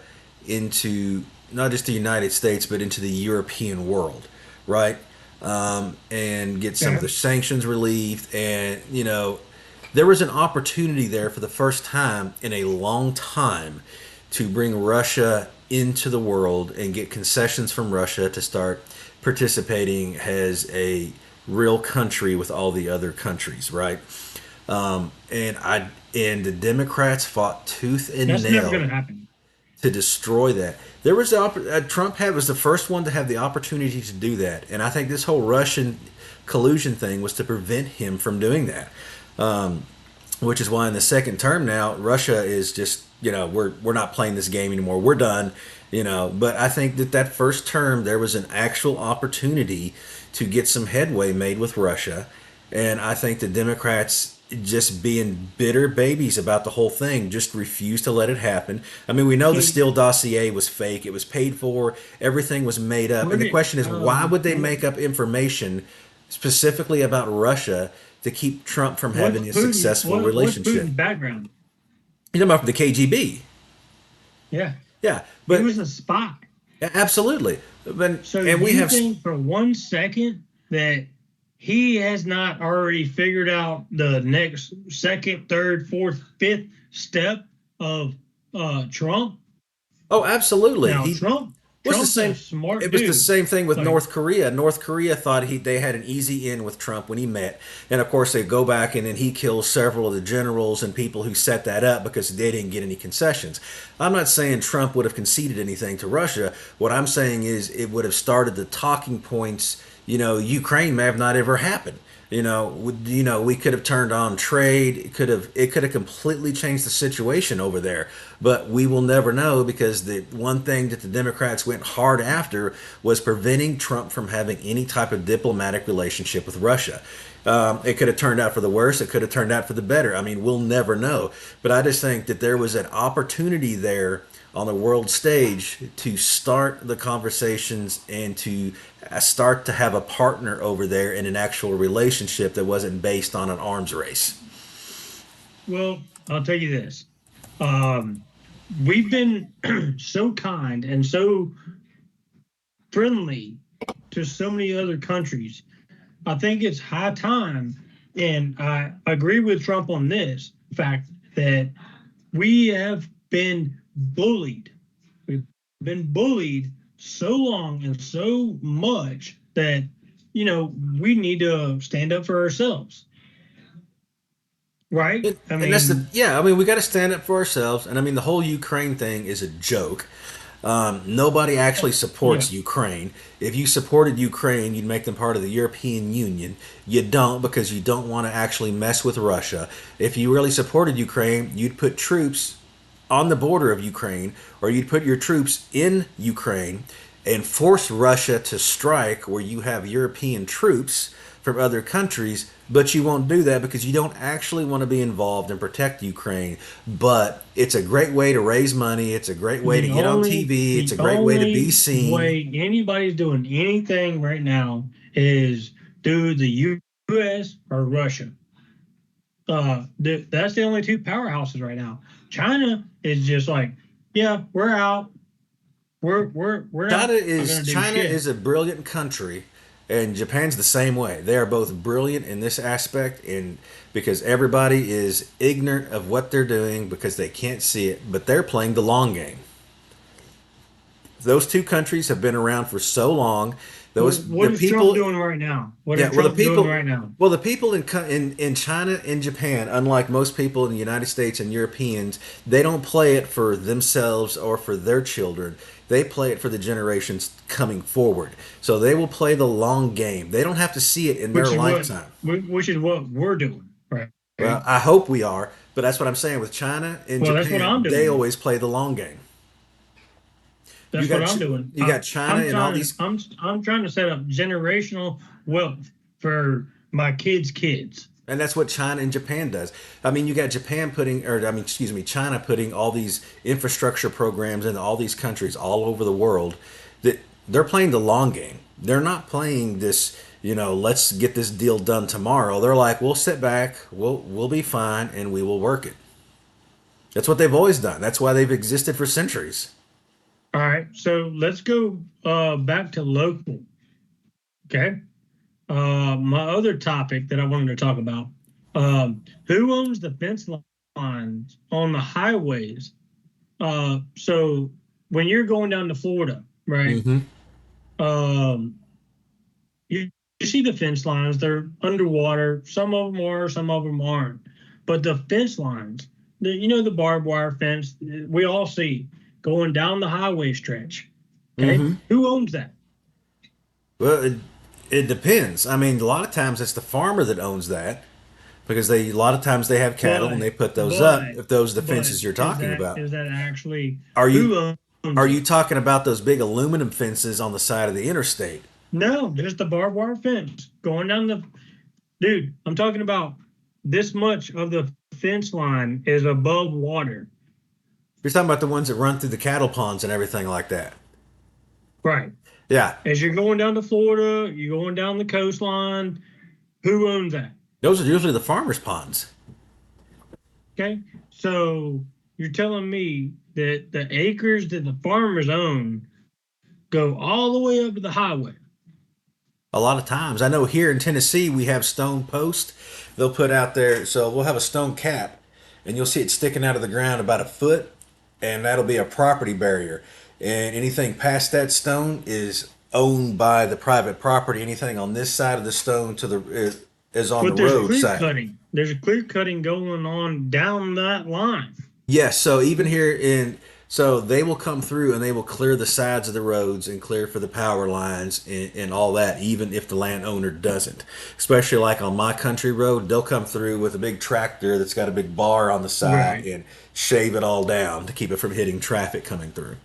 Speaker 1: into not just the United States, but into the European world, right? And get some of
Speaker 2: Yeah.
Speaker 1: the sanctions relieved. And, there was an opportunity there for the first time in a long time to bring Russia into the world and get concessions from Russia to start participating as a real country with all the other countries, right? And the Democrats fought tooth and
Speaker 2: That's never going
Speaker 1: nail
Speaker 2: to happen.
Speaker 1: to destroy that. There was Trump was the first one to have the opportunity to do that, and I think this whole Russian collusion thing was to prevent him from doing that. Which is why in the second term now Russia is just we're not playing this game anymore. We're done. But I think that first term there was an actual opportunity to get some headway made with Russia, and I think the Democrats just being bitter babies about the whole thing, just refused to let it happen. I mean, we know the Steele dossier was fake, it was paid for, everything was made up.
Speaker 2: Where
Speaker 1: And the
Speaker 2: did
Speaker 1: question is, why would they make up information specifically about Russia to keep Trump from
Speaker 2: what's
Speaker 1: having a
Speaker 2: Putin?
Speaker 1: successful
Speaker 2: What's
Speaker 1: relationship?
Speaker 2: Putin's background?
Speaker 1: You know about the KGB.
Speaker 2: Yeah,
Speaker 1: Yeah,
Speaker 2: he
Speaker 1: but
Speaker 2: was a spy.
Speaker 1: absolutely. But,
Speaker 2: So
Speaker 1: and we
Speaker 2: you
Speaker 1: have,
Speaker 2: think for 1 second that he has not already figured out the next second, third, fourth, fifth step of Trump?
Speaker 1: oh, absolutely.
Speaker 2: Now
Speaker 1: He was the
Speaker 2: Trump's a
Speaker 1: same.
Speaker 2: smart
Speaker 1: It was the
Speaker 2: dude.
Speaker 1: same thing with
Speaker 2: Like,
Speaker 1: North Korea. North Korea thought they had an easy in with Trump when he met, and of course they go back and then he kills several of the generals and people who set that up because they didn't get any concessions. I'm not saying Trump would have conceded anything to Russia. What I'm saying is it would have started the talking points. Ukraine may have not ever happened. We could have turned on trade. It could have completely changed the situation over there. But we will never know because the one thing that the Democrats went hard after was preventing Trump from having any type of diplomatic relationship with Russia. It could have turned out for the worse. It could have turned out for the better. I mean, we'll never know. But I just think that there was an opportunity there on the world stage to start the conversations and to start to have a partner over there in an actual relationship that wasn't based on an arms race.
Speaker 2: well, I'll tell you this. Um, we've been so kind and so friendly to so many other countries. I think it's high time, and I agree with Trump on this fact that we have been bullied. We've been bullied so long and so much that, we need to stand up for ourselves, right? I
Speaker 1: And that's the
Speaker 2: mean,
Speaker 1: yeah. I mean, we got to stand up for ourselves. And I mean, the whole Ukraine thing is a joke. Nobody actually
Speaker 2: yeah,
Speaker 1: supports Ukraine. If you supported Ukraine, you'd make them part of the European Union. You don't because you don't want to actually mess with Russia. If you really supported Ukraine, you'd put troops on the border of Ukraine, or you'd put your troops in Ukraine and force Russia to strike where you have European troops from other countries, but you won't do that because you don't actually want to be involved and protect Ukraine. But it's a great way to raise money. It's a great way to
Speaker 2: the
Speaker 1: get on
Speaker 2: only
Speaker 1: TV. It's
Speaker 2: the
Speaker 1: a great way to be
Speaker 2: only
Speaker 1: seen.
Speaker 2: way anybody's doing anything right now is through the U.S. or Russia. That's the only two powerhouses right now. China is just like, yeah, we're out. We're
Speaker 1: China
Speaker 2: not
Speaker 1: is
Speaker 2: gonna do
Speaker 1: China
Speaker 2: shit.
Speaker 1: is a brilliant country, and Japan's the same way. They are both brilliant in this aspect, and because everybody is ignorant of what they're doing because they can't see it, but they're playing the long game. Those two countries have been around for so long. Those the
Speaker 2: What is Trump
Speaker 1: people
Speaker 2: doing right now? What
Speaker 1: Yeah,
Speaker 2: is Trump doing right now?
Speaker 1: well, the people in China and Japan, unlike most people in the United States and Europeans, they don't play it for themselves or for their children. They play it for the generations coming forward. So they will play the long game. They don't have to see it in their
Speaker 2: Which is what
Speaker 1: lifetime.
Speaker 2: which is what we're doing, right?
Speaker 1: Well, I hope we are, but that's what I'm saying with China and
Speaker 2: Well, that's what I'm
Speaker 1: Japan. They
Speaker 2: doing.
Speaker 1: always play the long game. You
Speaker 2: That's what
Speaker 1: got
Speaker 2: I'm doing.
Speaker 1: you got China
Speaker 2: I'm
Speaker 1: and all
Speaker 2: trying.
Speaker 1: these.
Speaker 2: I'm trying to set up generational wealth for my kids' kids.
Speaker 1: And that's what China and Japan does. I mean, you got Japan putting, or I mean, excuse me, China putting all these infrastructure programs into all these countries all over the world. That they're playing the long game. They're not playing this. Let's get this deal done tomorrow. They're like, we'll sit back, we'll be fine, and we will work it. That's what they've always done. That's why they've existed for centuries.
Speaker 2: All right. So let's go back to local. Okay. My other topic that I wanted to talk about: who owns the fence lines on the highways? So when you're going down to Florida, right?
Speaker 1: Hmm.
Speaker 2: Um, you see the fence lines; they're underwater. Some of them are, some of them aren't. But the fence lines, the barbed wire fence, we all see going down the highway stretch. Okay,
Speaker 1: Hmm.
Speaker 2: who owns that?
Speaker 1: Well, it depends. I mean, a lot of times it's the farmer that owns that because a lot of times they have cattle and
Speaker 2: But
Speaker 1: they put those up.
Speaker 2: but
Speaker 1: If those are the
Speaker 2: but
Speaker 1: fences you're
Speaker 2: is
Speaker 1: talking
Speaker 2: that
Speaker 1: about,
Speaker 2: is that actually
Speaker 1: are you
Speaker 2: who owns
Speaker 1: are
Speaker 2: it?
Speaker 1: you talking about those big aluminum fences on the side of the interstate?
Speaker 2: No, just the barbed wire fence going down the. Dude, I'm talking about. this much of the fence line is above water.
Speaker 1: You're talking about the ones that run through the cattle ponds and everything like that.
Speaker 2: Right.
Speaker 1: Yeah,
Speaker 2: As you're going down to Florida, you're going down the coastline. Who owns that?
Speaker 1: those are usually the farmers' ponds.
Speaker 2: Okay. So you're telling me that the acres that the farmers own go all the way up to the highway.
Speaker 1: A lot of times, I know here in Tennessee we have stone posts. They'll put out there, so we'll have a stone cap, and you'll see it sticking out of the ground about a foot, and that'll be a property barrier. And anything past that stone is owned by the private property. Anything on this side of the stone to the is on the
Speaker 2: But there's
Speaker 1: road
Speaker 2: clear
Speaker 1: side.
Speaker 2: cutting. There's a clear cutting going on down that line.
Speaker 1: Yes, so even here in so they will come through and they will clear the sides of the roads and clear for the power lines and all that, even if the landowner doesn't. Especially like on my country road, they'll come through with a big tractor that's got a big bar on the side
Speaker 2: Right.
Speaker 1: and shave it all down to keep it from hitting traffic coming through.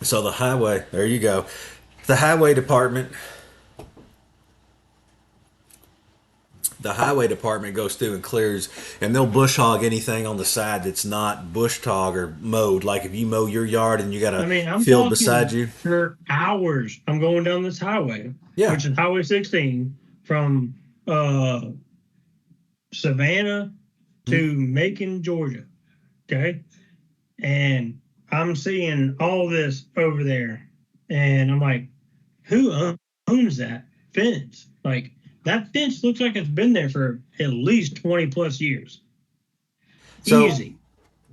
Speaker 1: So the highway, there you go. The highway department the highway department goes through and clears, and they'll bush hog anything on the side that's not bush hog or mowed. Like if you mow your yard and you got
Speaker 2: I
Speaker 1: a
Speaker 2: mean, I'm
Speaker 1: field beside
Speaker 2: talking
Speaker 1: you.
Speaker 2: for hours. I'm going down this highway,
Speaker 1: Yeah.
Speaker 2: which is Highway 16 from Savannah to Macon, Georgia. Okay. And I'm seeing all this over there. And I'm like, who owns that fence? Like, that fence looks like it's been there for at least 20 plus years.
Speaker 1: So
Speaker 2: Easy.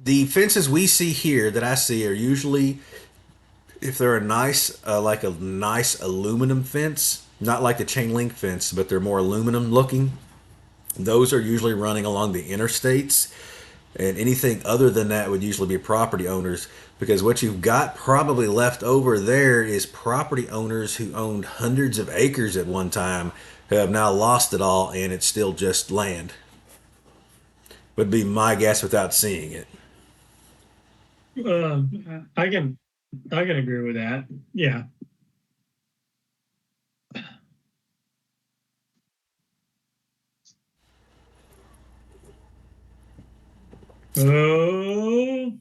Speaker 1: the fences we see here that I see are usually, if they're a nice, like a nice aluminum fence, not like the chain link fence, but they're more aluminum looking. Those are usually running along the interstates. And anything other than that would usually be property owners, because what you've got probably left over there is property owners who owned hundreds of acres at one time who have now lost it all and it's still just land. Would be my guess without seeing it.
Speaker 2: Uh, I can I can agree with that. Yeah. Oh,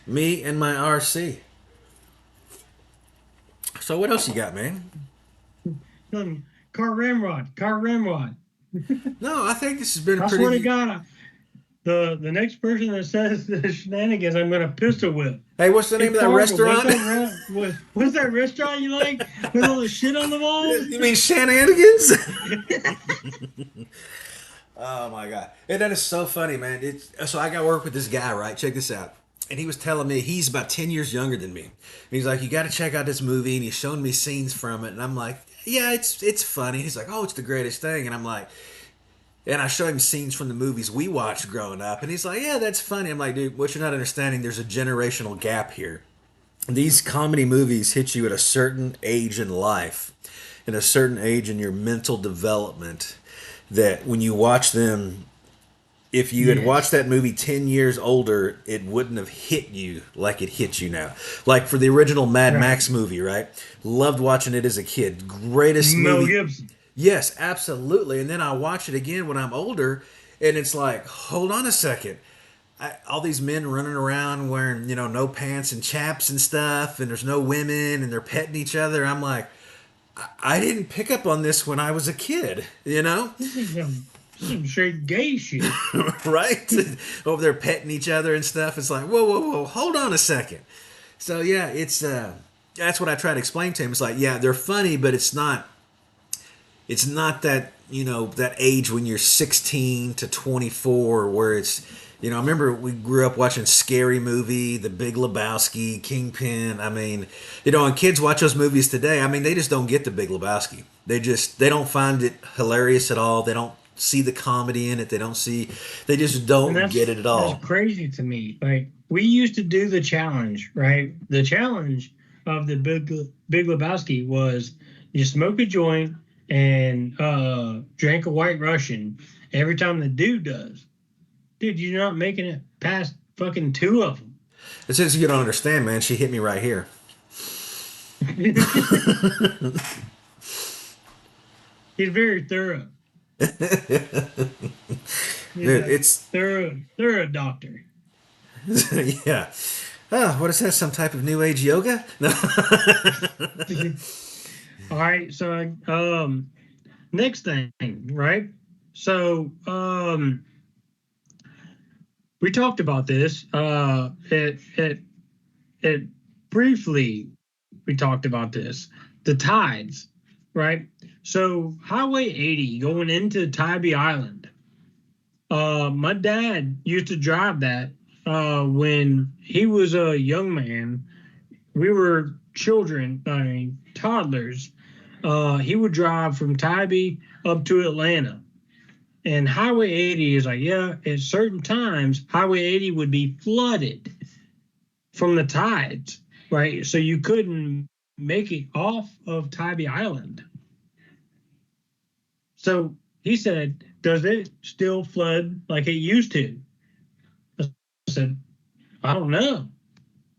Speaker 1: Me and my RC. So what else you got, man?
Speaker 2: car ramrod, car ramrod.
Speaker 1: No, I think this has been a
Speaker 2: I swear to
Speaker 1: pretty.
Speaker 2: God, the next person that says the shenanigans, I'm gonna pistol whip.
Speaker 1: Hey, what's the
Speaker 2: Hey,
Speaker 1: name of that
Speaker 2: Fargo,
Speaker 1: restaurant?
Speaker 2: what's that restaurant you like with all the shit on the walls?
Speaker 1: You mean shenanigans? Oh my god! And that is so funny, man. So I got work with this guy, right? Check this out. And he was telling me he's about 10 years younger than me. And he's like, "You got to check out this movie." And he's showing me scenes from it, and I'm like, "Yeah, it's funny." He's like, "Oh, it's the greatest thing." And I'm like, and I show him scenes from the movies we watched growing up, and he's like, "Yeah, that's funny." I'm like, "Dude, what you're not understanding? There's a generational gap here. These comedy movies hit you at a certain age in life, in a certain age in your mental development, that when you watch them, if you had watched
Speaker 2: Yes.
Speaker 1: that movie 10 years older, it wouldn't have hit you like it hits you now. Like for the original Mad
Speaker 2: Right.
Speaker 1: Max movie, right? Loved watching it as a kid. Greatest
Speaker 2: Mel
Speaker 1: movie.
Speaker 2: Gibson.
Speaker 1: Yes, absolutely. And then I watch it again when I'm older, and it's like, hold on a second. All these men running around wearing, no pants and chaps and stuff, and there's no women, and they're petting each other. I'm like, I didn't pick up on this when I was a kid,
Speaker 2: This is some straight gay shit.
Speaker 1: right? Over there petting each other and stuff. It's like, whoa, whoa, whoa, hold on a second. So yeah, it's that's what I try to explain to him. It's like, yeah, they're funny, but it's not that that age when you're 16 to 24 where it's I remember we grew up watching Scary Movie, The Big Lebowski, Kingpin. I mean, and kids watch those movies today. I mean, they just don't get The Big Lebowski. They don't find it hilarious at all. They don't see the comedy in it. They just
Speaker 2: And
Speaker 1: don't get it at all.
Speaker 2: that's crazy to me. Like, we used to do the challenge, right? The challenge of the Big Lebowski was you smoke a joint and drink a White Russian every time the dude does. Dude, you're not making it past fucking two of them.
Speaker 1: It's just you don't understand, man. She hit me right here.
Speaker 2: He's very thorough.
Speaker 1: Dude,
Speaker 2: He's a
Speaker 1: it's
Speaker 2: thorough doctor.
Speaker 1: yeah. Oh, what is that? Some type of new age yoga? No.
Speaker 2: All right. So, next thing, right? So, we talked about this. It briefly we talked about this. The tides, right? So Highway 80 going into Tybee Island. My dad used to drive that when he was a young man. We were children, I mean toddlers. He would drive from Tybee up to Atlanta. And Highway 80 is like, yeah, at certain times, Highway 80 would be flooded from the tides, right? So you couldn't make it off of Tybee Island. So he said, does it still flood like it used to? I said, I don't know.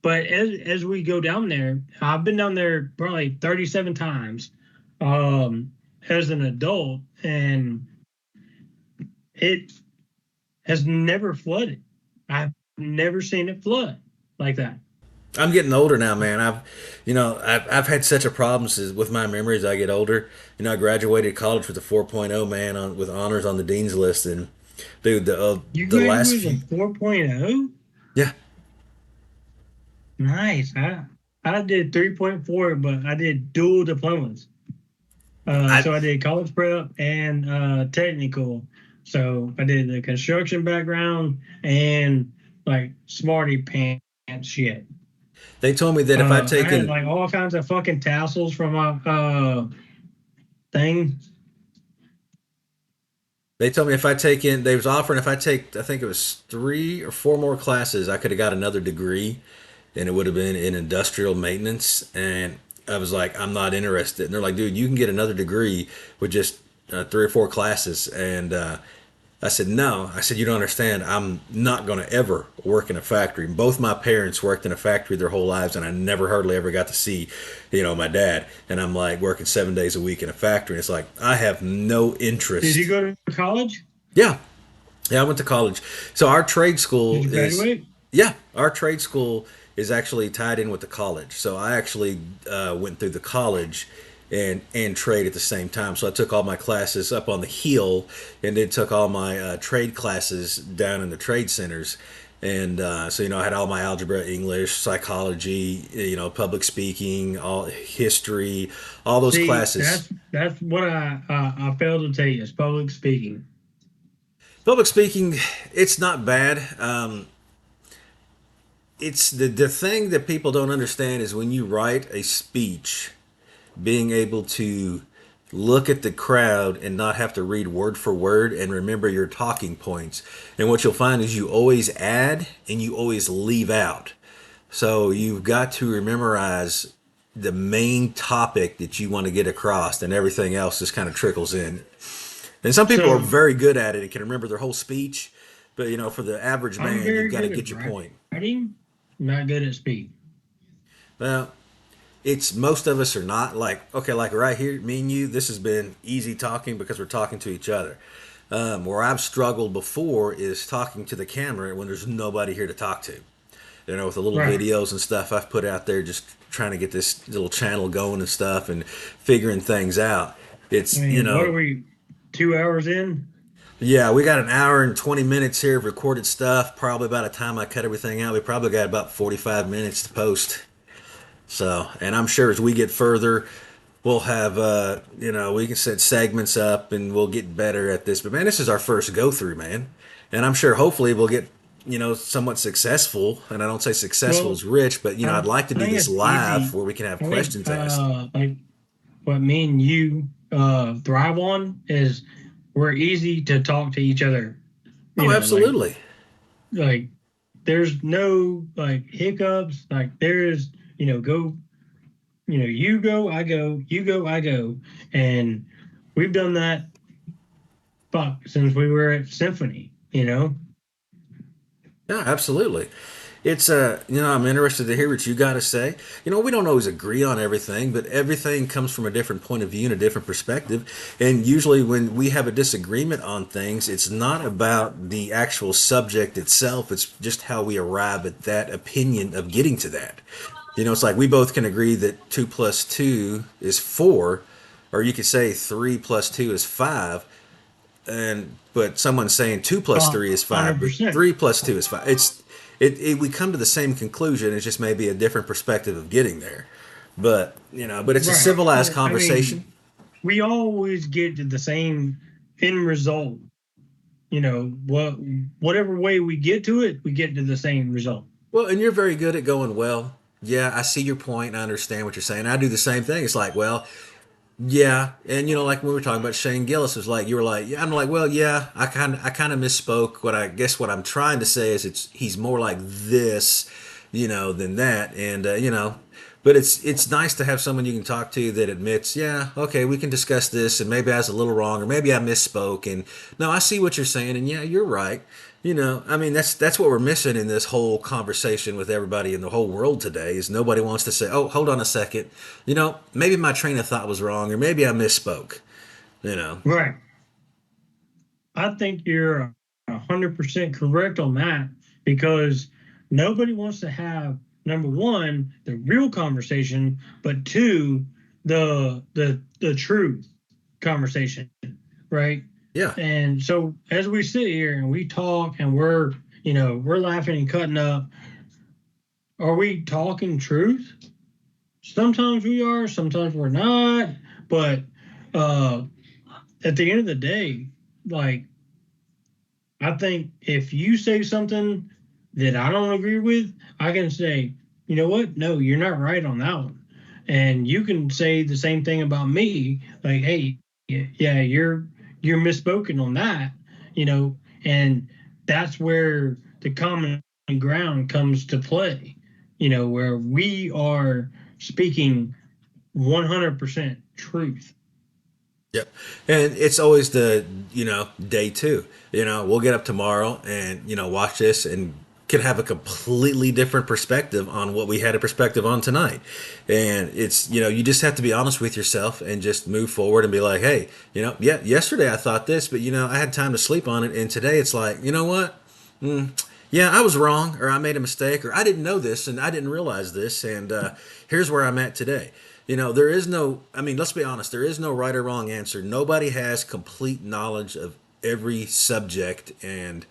Speaker 2: But as we go down there, I've been down there probably 37 times as an adult, and it has never flooded. I've never seen it flood like that.
Speaker 1: I'm getting older now, man. I've had such a problems with my memories. As I get older. I graduated college with a 4.0, man, with honors on the dean's list, and dude,
Speaker 2: You
Speaker 1: the last
Speaker 2: graduated
Speaker 1: few,
Speaker 2: with a 4.0?
Speaker 1: yeah,
Speaker 2: Nice. I did 3.4, but I did dual diplomas.
Speaker 1: I
Speaker 2: So I did college prep and technical. So I did the construction background and like smarty pants shit.
Speaker 1: they told me that if I'd
Speaker 2: I had
Speaker 1: taken
Speaker 2: like all kinds of fucking tassels from my thing.
Speaker 1: They told me if I take in, they was offering if I take, I think it was 3 or 4 more classes, I could have got another degree, and it would have been in industrial maintenance. And I was like, I'm not interested. And they're like, dude, you can get another degree with just 3 or 4 classes. And I said, no. I said, you don't understand. I'm not going to ever work in a factory. Both my parents worked in a factory their whole lives, and I never hardly ever got to see, my dad. And I'm like working 7 days a week in a factory. And it's like, I have no
Speaker 2: Did you
Speaker 1: interest.
Speaker 2: go to college?
Speaker 1: Yeah. Yeah, I went to college. So our trade
Speaker 2: Did
Speaker 1: school
Speaker 2: you
Speaker 1: is,
Speaker 2: graduate?
Speaker 1: yeah, our trade school is actually tied in with the college. So I actually went through the college and trade at the same time. So I took all my classes up on the hill, and then took all my trade classes down in the trade centers. And so I had all my algebra, English, psychology, public speaking, all history, all those
Speaker 2: See,
Speaker 1: classes.
Speaker 2: that's what I failed to tell you is public speaking.
Speaker 1: Public speaking, it's not bad. It's the thing that people don't understand is when you write a speech, being able to look at the crowd and not have to read word for word and remember your talking points. And what you'll find is you always add and you always leave out. So you've got to memorize the main topic that you want to get across, and everything else just kind of trickles in. And some people are
Speaker 2: So
Speaker 1: very good at it and can remember their whole speech, but for the average
Speaker 2: I'm
Speaker 1: man, you've
Speaker 2: very
Speaker 1: got to
Speaker 2: good
Speaker 1: get your
Speaker 2: at
Speaker 1: point.
Speaker 2: writing, not good at speaking.
Speaker 1: Well, it's most of us are not like, okay, like right here, me and you, this has been easy talking because we're talking to each other. Where I've struggled before is talking to the camera when there's nobody here to talk to. With the little
Speaker 2: Right.
Speaker 1: videos and stuff I've put out there, just trying to get this little channel going and stuff and figuring things out.
Speaker 2: I
Speaker 1: It's,
Speaker 2: mean, what are we, 2 hours in?
Speaker 1: yeah, we got an hour and 20 minutes here of recorded stuff. Probably by the time I cut everything out, we probably got about 45 minutes to post. So, and I'm sure as we get further, we'll have, we can set segments up and we'll get better at this. But man, this is our first go through, man. And I'm sure hopefully we'll get, somewhat successful. And I don't say successful
Speaker 2: Well,
Speaker 1: as rich, but,
Speaker 2: I,
Speaker 1: I'd like to
Speaker 2: I
Speaker 1: do
Speaker 2: think
Speaker 1: this
Speaker 2: it's
Speaker 1: live
Speaker 2: easy.
Speaker 1: where we can have
Speaker 2: I think
Speaker 1: questions asked.
Speaker 2: like what me and you thrive on is we're easy to talk to each other.
Speaker 1: Oh,
Speaker 2: Like
Speaker 1: absolutely.
Speaker 2: like there's no like hiccups. Like there is, go, you go, I go, you go, I go, and we've done that fuck since we were at Symphony.
Speaker 1: Yeah, absolutely. It's I'm interested to hear what you got to say. We don't always agree on everything, but everything comes from a different point of view and a different perspective. And usually, when we have a disagreement on things, it's not about the actual subject itself. It's just how we arrive at that opinion of getting to that. It's like we both can agree that 2 plus 2 is 4, or you could say 3 plus 2 is 5, and but someone's saying 2 plus 3 is 5, but
Speaker 2: 100%.
Speaker 1: 3 plus 2 is 5. We come to the same conclusion. It's just maybe a different perspective of getting there. But it's a
Speaker 2: Right.
Speaker 1: civilized
Speaker 2: I
Speaker 1: conversation.
Speaker 2: mean, we always get to the same end result. Whatever way we get to it, we get to the same result.
Speaker 1: Well, and you're very good at going, well, yeah, I see your point and I understand what you're saying. I do the same thing. It's like, well, yeah, and like when we were talking about Shane Gillis, it was like you were like, yeah, I'm like, well, yeah, I kind of misspoke. What I guess what I'm trying to say is he's more like this, than that, and but it's nice to have someone you can talk to that admits, yeah, okay, we can discuss this, and maybe I was a little wrong, or maybe I misspoke, and no, I see what you're saying, and yeah, you're right. I mean, that's what we're missing in this whole conversation with everybody in the whole world today is nobody wants to say, "Oh, hold on a second. Maybe my train of thought was wrong or maybe I misspoke." You know.
Speaker 2: Right. I think you're 100% correct on that because nobody wants to have number one the real conversation, but two the truth conversation, right?
Speaker 1: Yeah.
Speaker 2: And so as we sit here and we talk and we're laughing and cutting up, are we talking truth? Sometimes we are, sometimes we're not, but uh, at the end of the day, like I think if you say something that I don't agree with, I can say, you know what? No, you're not right on that one. And you can say the same thing about me, like, hey, yeah, you're misspoken on that, you know, and that's where the common ground comes to play, where we are speaking 100% truth.
Speaker 1: Yep. And it's always the, day two. We'll get up tomorrow and, watch this and can have a completely different perspective on what we had a perspective on tonight. And it's, you just have to be honest with yourself and just move forward and be like, hey, yeah, yesterday I thought this, but, I had time to sleep on it. And today it's like, you know what? Yeah, I was wrong, or I made a mistake, or I didn't know this, and I didn't realize this, and here's where I'm at today. There is no, I mean, let's be honest, there is no right or wrong answer. Nobody has complete knowledge of every subject and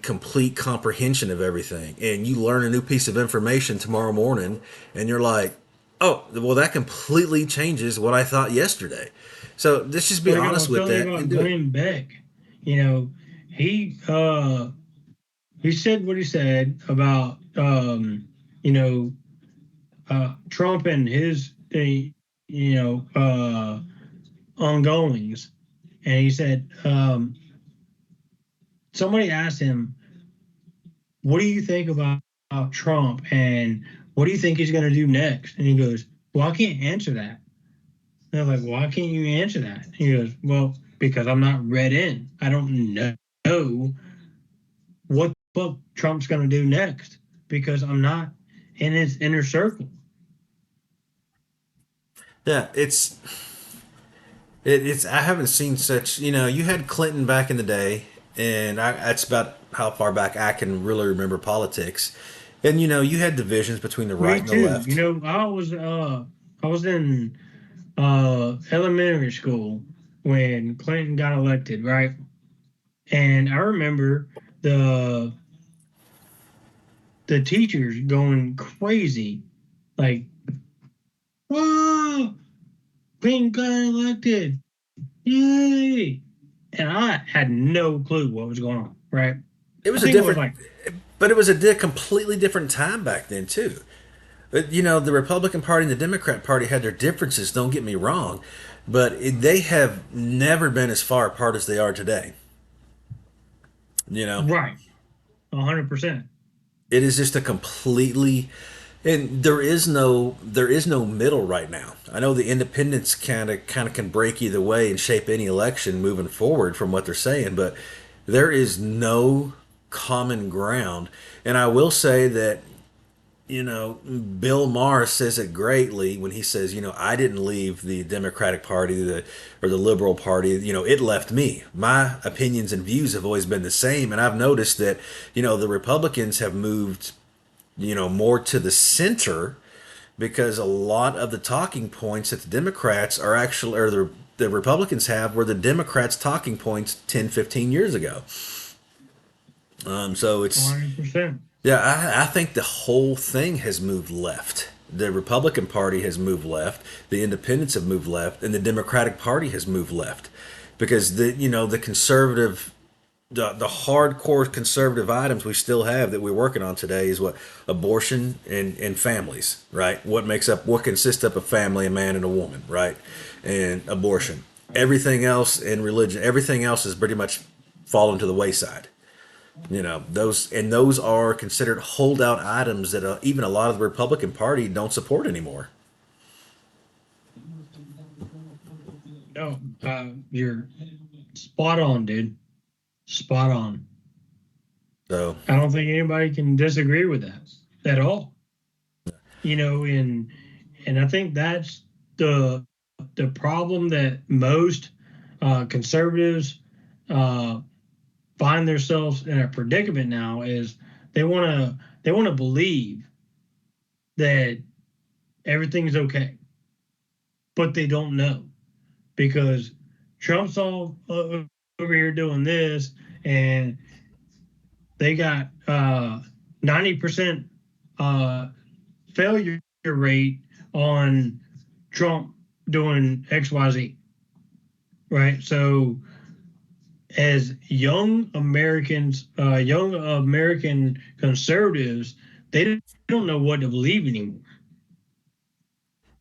Speaker 1: complete comprehension of everything. And you learn a new piece of information tomorrow morning, and you're like, oh, well, that completely changes what I thought yesterday. So let's just be
Speaker 2: Like I
Speaker 1: honest
Speaker 2: was
Speaker 1: with
Speaker 2: telling you
Speaker 1: that and
Speaker 2: about
Speaker 1: do it.
Speaker 2: Glenn Beck, you know, he uh he said what he said about Trump and his ongoings, and he said somebody asked him, "What do you think about Trump and what do you think he's going to do next?" And he goes, "Well, I can't answer that." And I'm like, "Why can't you answer that?" And he goes, "Well, because I'm not read in. I don't know what the fuck Trump's going to do next because I'm not in his inner circle."
Speaker 1: Yeah, it's I haven't seen such. You had Clinton back in the day, and that's about how far back I can really remember politics. And you had divisions between the right
Speaker 2: Me
Speaker 1: and the
Speaker 2: too.
Speaker 1: left.
Speaker 2: I was in elementary school when Clinton got elected, right? And I remember the the teachers going crazy, like, "Whoa, Clinton got elected! Yay!" And I had no clue what was going on, right?
Speaker 1: It
Speaker 2: I
Speaker 1: was a
Speaker 2: think it was
Speaker 1: different,
Speaker 2: like,
Speaker 1: but it was completely different time back then too. But the Republican Party and the Democrat Party had their differences. Don't get me wrong, but they have never been as far apart as they are today. You know,
Speaker 2: right, 100%.
Speaker 1: it is just a completely and there is no middle right now. I know the independents kind of can break either way and shape any election moving forward from what they're saying, but there is no common ground. And I will say that, Bill Maher says it greatly when he says, I didn't leave the Democratic Party or the Liberal Party. It left me. My opinions and views have always been the same. And I've noticed that, the Republicans have moved, more to the center because a lot of the talking points that the Democrats are actually, or the Republicans have, were the Democrats' talking points 10, 15 years ago. So it's,
Speaker 2: 100%.
Speaker 1: yeah, I think the whole thing has moved left. The Republican Party has moved left, the Independents have moved left, and the Democratic Party has moved left, because the conservative, the hardcore conservative items we still have that we're working on today is what abortion and families, right? What consists of a family, a man and a woman, right? And abortion. Everything else in religion, everything else is pretty much fallen to the wayside. Those are considered holdout items that even a lot of the Republican Party don't support anymore.
Speaker 2: No, you're spot on, dude. Spot on.
Speaker 1: So
Speaker 2: I don't think anybody can disagree with that at all. And I think that's the problem that most conservatives uh, find themselves in a predicament now is they want to believe that everything's okay, but they don't know because Trump's all over here doing this, and they got 90% failure rate on Trump doing XYZ, right? So as young Americans, young American conservatives, they don't know what to believe anymore.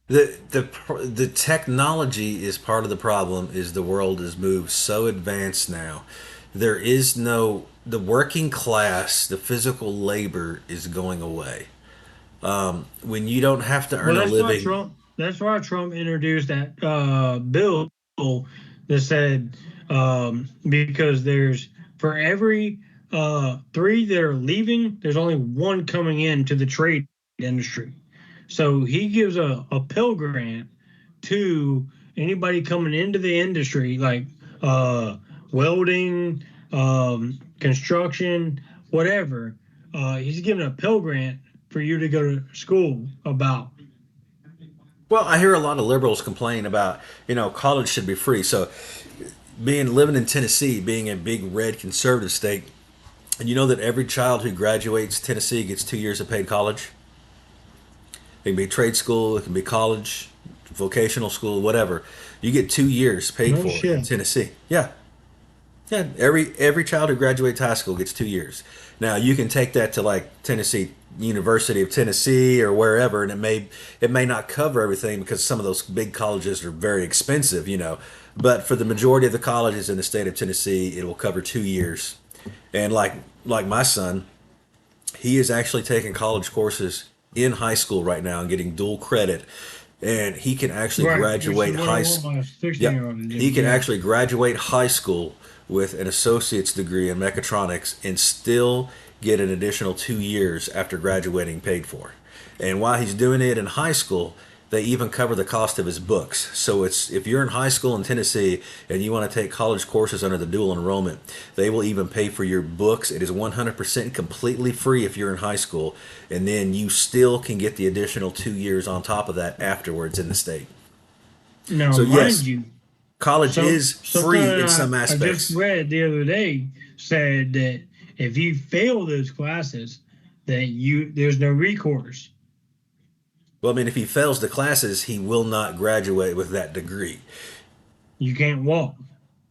Speaker 1: the technology is part of the problem. Is the world has moved so advanced now. There is no the working class. The physical labor is going away. When you don't have to earn
Speaker 2: Well,
Speaker 1: a
Speaker 2: that's why
Speaker 1: living.
Speaker 2: Trump. That's why Trump introduced that bill that said because there's for every three that are leaving, there's only one coming into the trade industry. So he gives a Pell Grant to anybody coming into the industry, like welding, construction, whatever. He's giving a Pell Grant for you to go to school about.
Speaker 1: Well, I hear a lot of liberals complain about college should be free. So being living in Tennessee, being a big red conservative state, and you know that every child who graduates Tennessee gets 2 years of paid college. It can be trade school, it can be college, vocational school, whatever. You get 2 years paid
Speaker 2: No
Speaker 1: for in
Speaker 2: shit.
Speaker 1: Tennessee. Yeah, yeah. Every child who graduates high school gets 2 years. Now you can take that to like Tennessee University of Tennessee or wherever, and it may not cover everything because some of those big colleges are very expensive, But for the majority of the colleges in the state of Tennessee, it will cover 2 years. And like my son, he is actually taking college courses in high school right now and getting dual credit, and he can actually
Speaker 2: Right, which is
Speaker 1: graduate
Speaker 2: what I
Speaker 1: high.
Speaker 2: want my 16
Speaker 1: Yep,
Speaker 2: year old to do.
Speaker 1: he can
Speaker 2: Yeah.
Speaker 1: actually graduate high school with an associate's degree in mechatronics and still get an additional 2 years after graduating paid for. And while he's doing it in high school, they even cover the cost of his books. So it's if you're in high school in Tennessee and you want to take college courses under the dual enrollment, they will even pay for your books. It is 100% completely free if you're in high school, and then you still can get the additional 2 years on top of that afterwards in the state.
Speaker 2: Now,
Speaker 1: So
Speaker 2: mind
Speaker 1: yes,
Speaker 2: you,
Speaker 1: college is
Speaker 2: something
Speaker 1: free in some
Speaker 2: I just
Speaker 1: aspects.
Speaker 2: read the other day said that if you fail those classes, that there's no recourse.
Speaker 1: Well, I mean, if he fails the classes, he will not graduate with that degree.
Speaker 2: You can't walk.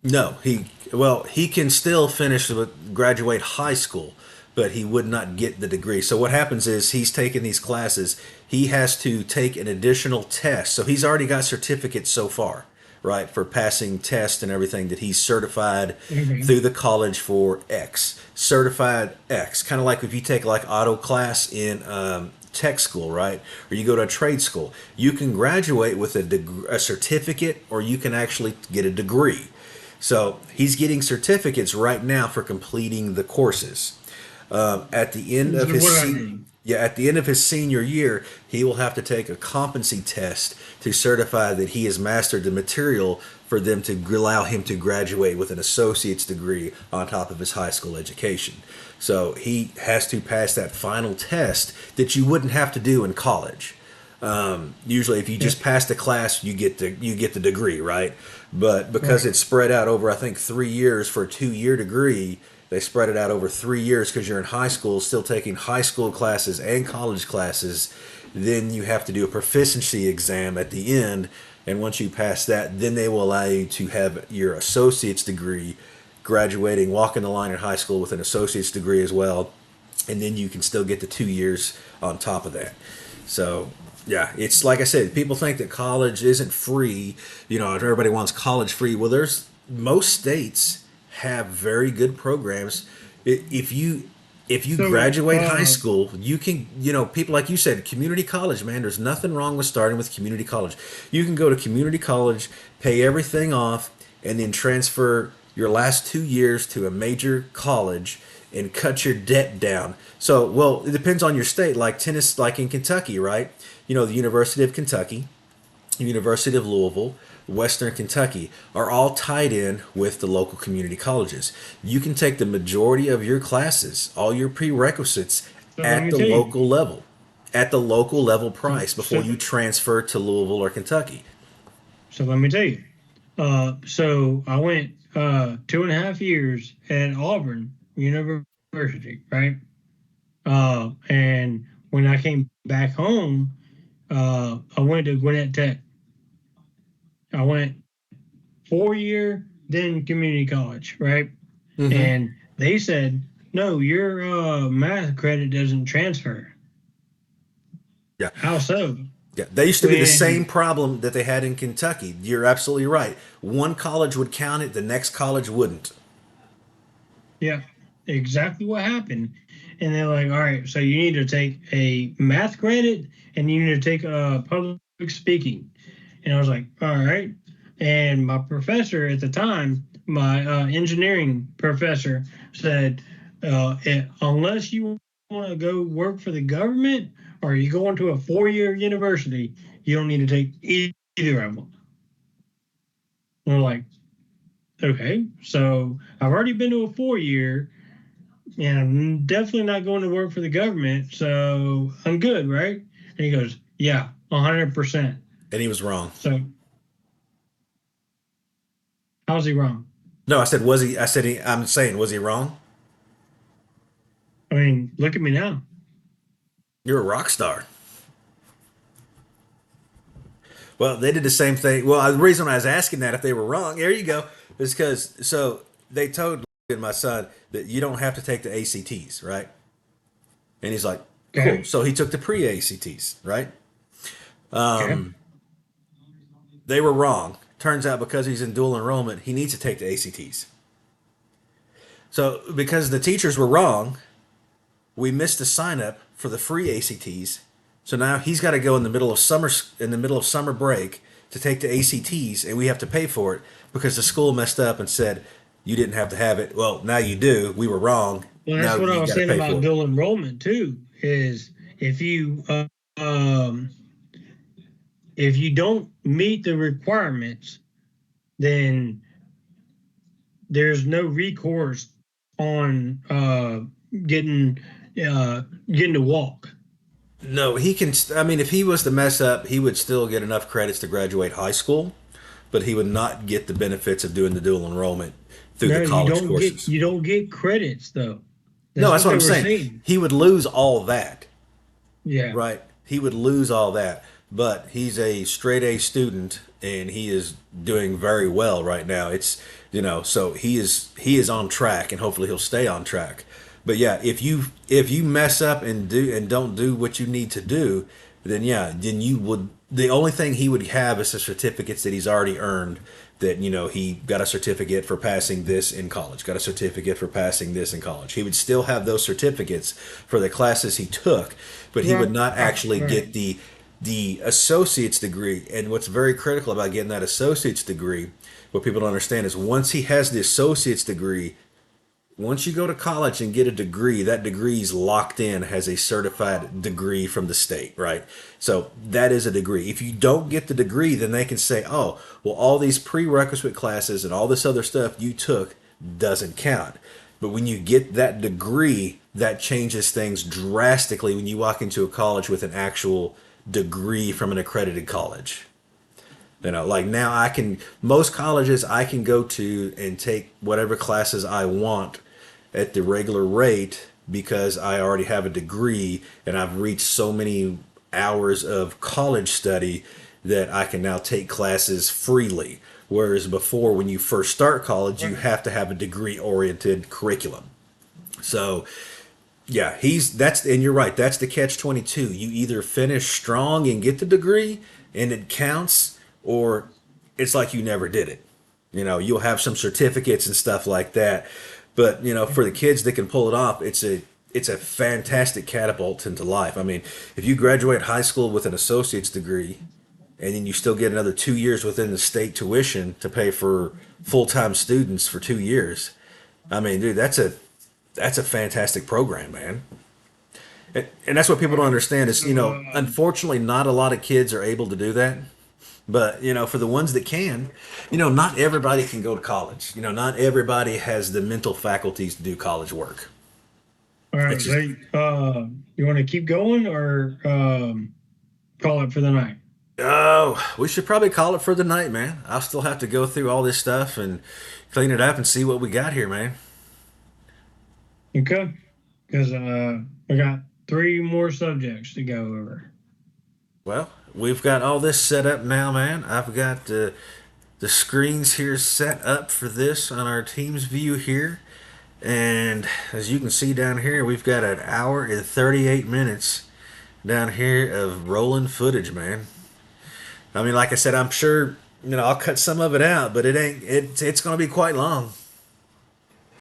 Speaker 1: No, he can still finish with graduate high school, but he would not get the degree. So what happens is he's taking these classes. He has to take an additional test. So he's already got certificates so far, right, for passing tests and everything that he's certified
Speaker 2: Okay.
Speaker 1: through the college for X, certified X. Kind of like if you take like auto class in tech school, right, or you go to a trade school, you can graduate with a certificate, or you can actually get a degree. So he's getting certificates right now for completing the courses. At the end of
Speaker 2: So
Speaker 1: his
Speaker 2: what did I do?
Speaker 1: yeah, at the end of his senior year, he will have to take a competency test to certify that he has mastered the material for them to allow him to graduate with an associate's degree on top of his high school education. So he has to pass that final test that you wouldn't have to do in college. Usually, if you
Speaker 2: Yeah,
Speaker 1: just pass the class, you get the degree, right? But because
Speaker 2: right.
Speaker 1: it's spread out over, I think, 3 years for a 2 year degree, they spread it out over 3 years because you're in high school, still taking high school classes and college classes. Then you have to do a proficiency exam at the end, and once you pass that, then they will allow you to have your associate's degree, graduating, walking the line in high school with an associate's degree as well, and then you can still get the 2 years on top of that. So yeah, it's like I said, people think that college isn't free. Everybody wants college free. Well, there's most states have very good programs. If you
Speaker 2: So
Speaker 1: graduate high school, you can, people like you said, community college, man, there's nothing wrong with starting with community college. You can go to community college, pay everything off, and then transfer your last 2 years to a major college and cut your debt down. So, well, it depends on your state, like tennis, like in Kentucky, right? The University of Kentucky, University of Louisville, Western Kentucky are all tied in with the local community colleges. You can take the majority of your classes, all your prerequisites
Speaker 2: so let
Speaker 1: at
Speaker 2: me
Speaker 1: the
Speaker 2: tell you.
Speaker 1: local level price before
Speaker 2: So
Speaker 1: you transfer to Louisville or Kentucky.
Speaker 2: so let me tell you. So I went 2.5 years at Auburn University, right? And when I came back home, I went to Gwinnett Tech. I went 4 year, then community college, right?
Speaker 1: Hmm.
Speaker 2: And they said, no, your math credit doesn't transfer.
Speaker 1: Yeah.
Speaker 2: How so?
Speaker 1: Yeah, they used to be the same
Speaker 2: When,
Speaker 1: problem that they had in Kentucky. You're absolutely right. One college would count it, the next college wouldn't.
Speaker 2: yeah, exactly what happened. And they're like, all right, so you need to take a math credit and you need to take public speaking. And I was like, all right. And my professor at the time, my engineering professor, said, unless you want to go work for the government or you go into a 4 year university, you don't need to take either of them. And we're like, okay, so I've already been to a 4 year and I'm definitely not going to work for the government, so I'm good, right? And he goes, yeah, 100%.
Speaker 1: And he was wrong.
Speaker 2: So how's he wrong?
Speaker 1: No, I said, was he? I'm saying, was he wrong?
Speaker 2: I mean, look at me now.
Speaker 1: You're a rock star. Well, they did the same thing. Well, the reason I was asking that if they were wrong, there you go, is because so they told my son that you don't have to take the ACTs, right? And he's like, cool.
Speaker 2: Okay.
Speaker 1: So he took the pre ACTs, right?
Speaker 2: Okay.
Speaker 1: They were wrong. Turns out because he's in dual enrollment, he needs to take the ACTs. So because the teachers were wrong, we missed the sign up for the free ACTs. So now he's got to go in the middle of summer break to take the ACTs, and we have to pay for it because the school messed up and said you didn't have to have it. Well, now you do. We were wrong.
Speaker 2: Well, that's
Speaker 1: Now
Speaker 2: what I
Speaker 1: you
Speaker 2: was
Speaker 1: got to
Speaker 2: saying
Speaker 1: pay
Speaker 2: about
Speaker 1: for it.
Speaker 2: dual enrollment too. Is um, if you don't meet the requirements, then there's no recourse on getting getting to walk.
Speaker 1: No, he can. I mean, if he was to mess up, he would still get enough credits to graduate high school, but he would not get the benefits of doing the dual enrollment through the
Speaker 2: No,
Speaker 1: college courses.
Speaker 2: you don't get credits though.
Speaker 1: No,
Speaker 2: That's
Speaker 1: that's
Speaker 2: what
Speaker 1: what
Speaker 2: they
Speaker 1: I'm
Speaker 2: were
Speaker 1: saying.
Speaker 2: saying.
Speaker 1: He would lose all that,
Speaker 2: Yeah.
Speaker 1: right? He would lose all that, but he's a straight A student and he is doing very well right now. So he is on track and hopefully he'll stay on track. But yeah, if you mess up and don't do what you need to do, then yeah, then you would the only thing he would have is the certificates that he's already earned that he got a certificate for passing this in college, got a certificate for passing this in college. He would still have those certificates for the classes he took, but he would
Speaker 2: Right.
Speaker 1: not actually
Speaker 2: Right.
Speaker 1: get the associate's degree. And what's very critical about getting that associate's degree, what people don't understand is once he has the associate's degree, Once you go to college and get a degree, that degree is locked in as a certified degree from the state, right? So that is a degree. If you don't get the degree, then they can say, oh, well, all these prerequisite classes and all this other stuff you took doesn't count. But when you get that degree, that changes things drastically when you walk into a college with an actual degree from an accredited college. You know, like now most colleges I can go to and take whatever classes I want at the regular rate because I already have a degree and I've reached so many hours of college study that I can now take classes freely. Whereas before, when you first start college, you have to have a degree oriented curriculum. So, yeah, and you're right, that's the catch 22. You either finish strong and get the degree and it counts, or it's like you never did it. You know, you'll have some certificates and stuff like that. But, you know, for the kids that can pull it off, it's a fantastic catapult into life. I mean, if you graduate high school with an associate's degree and then you still get another 2 years within the state tuition to pay for full-time students for 2 years, I mean, dude, that's a fantastic program, man. And that's what people don't understand is, unfortunately, not a lot of kids are able to do that. But, for the ones that can, not everybody can go to college. Not everybody has the mental faculties to do college work.
Speaker 2: All right,
Speaker 1: It's just,
Speaker 2: Jay. You want to keep going or call it for the night?
Speaker 1: oh, we should probably call it for the night, man. I'll still have to go through all this stuff and clean it up and see what we got here, man.
Speaker 2: Okay, because we got three more subjects to go over.
Speaker 1: Well, we've got all this set up now, man. I've got the screens here set up for this on our Teams view here. And as you can see down here, we've got an hour and 38 minutes down here of rolling footage, man. I mean, like I said, I'm sure, I'll cut some of it out, but it's going to be quite long.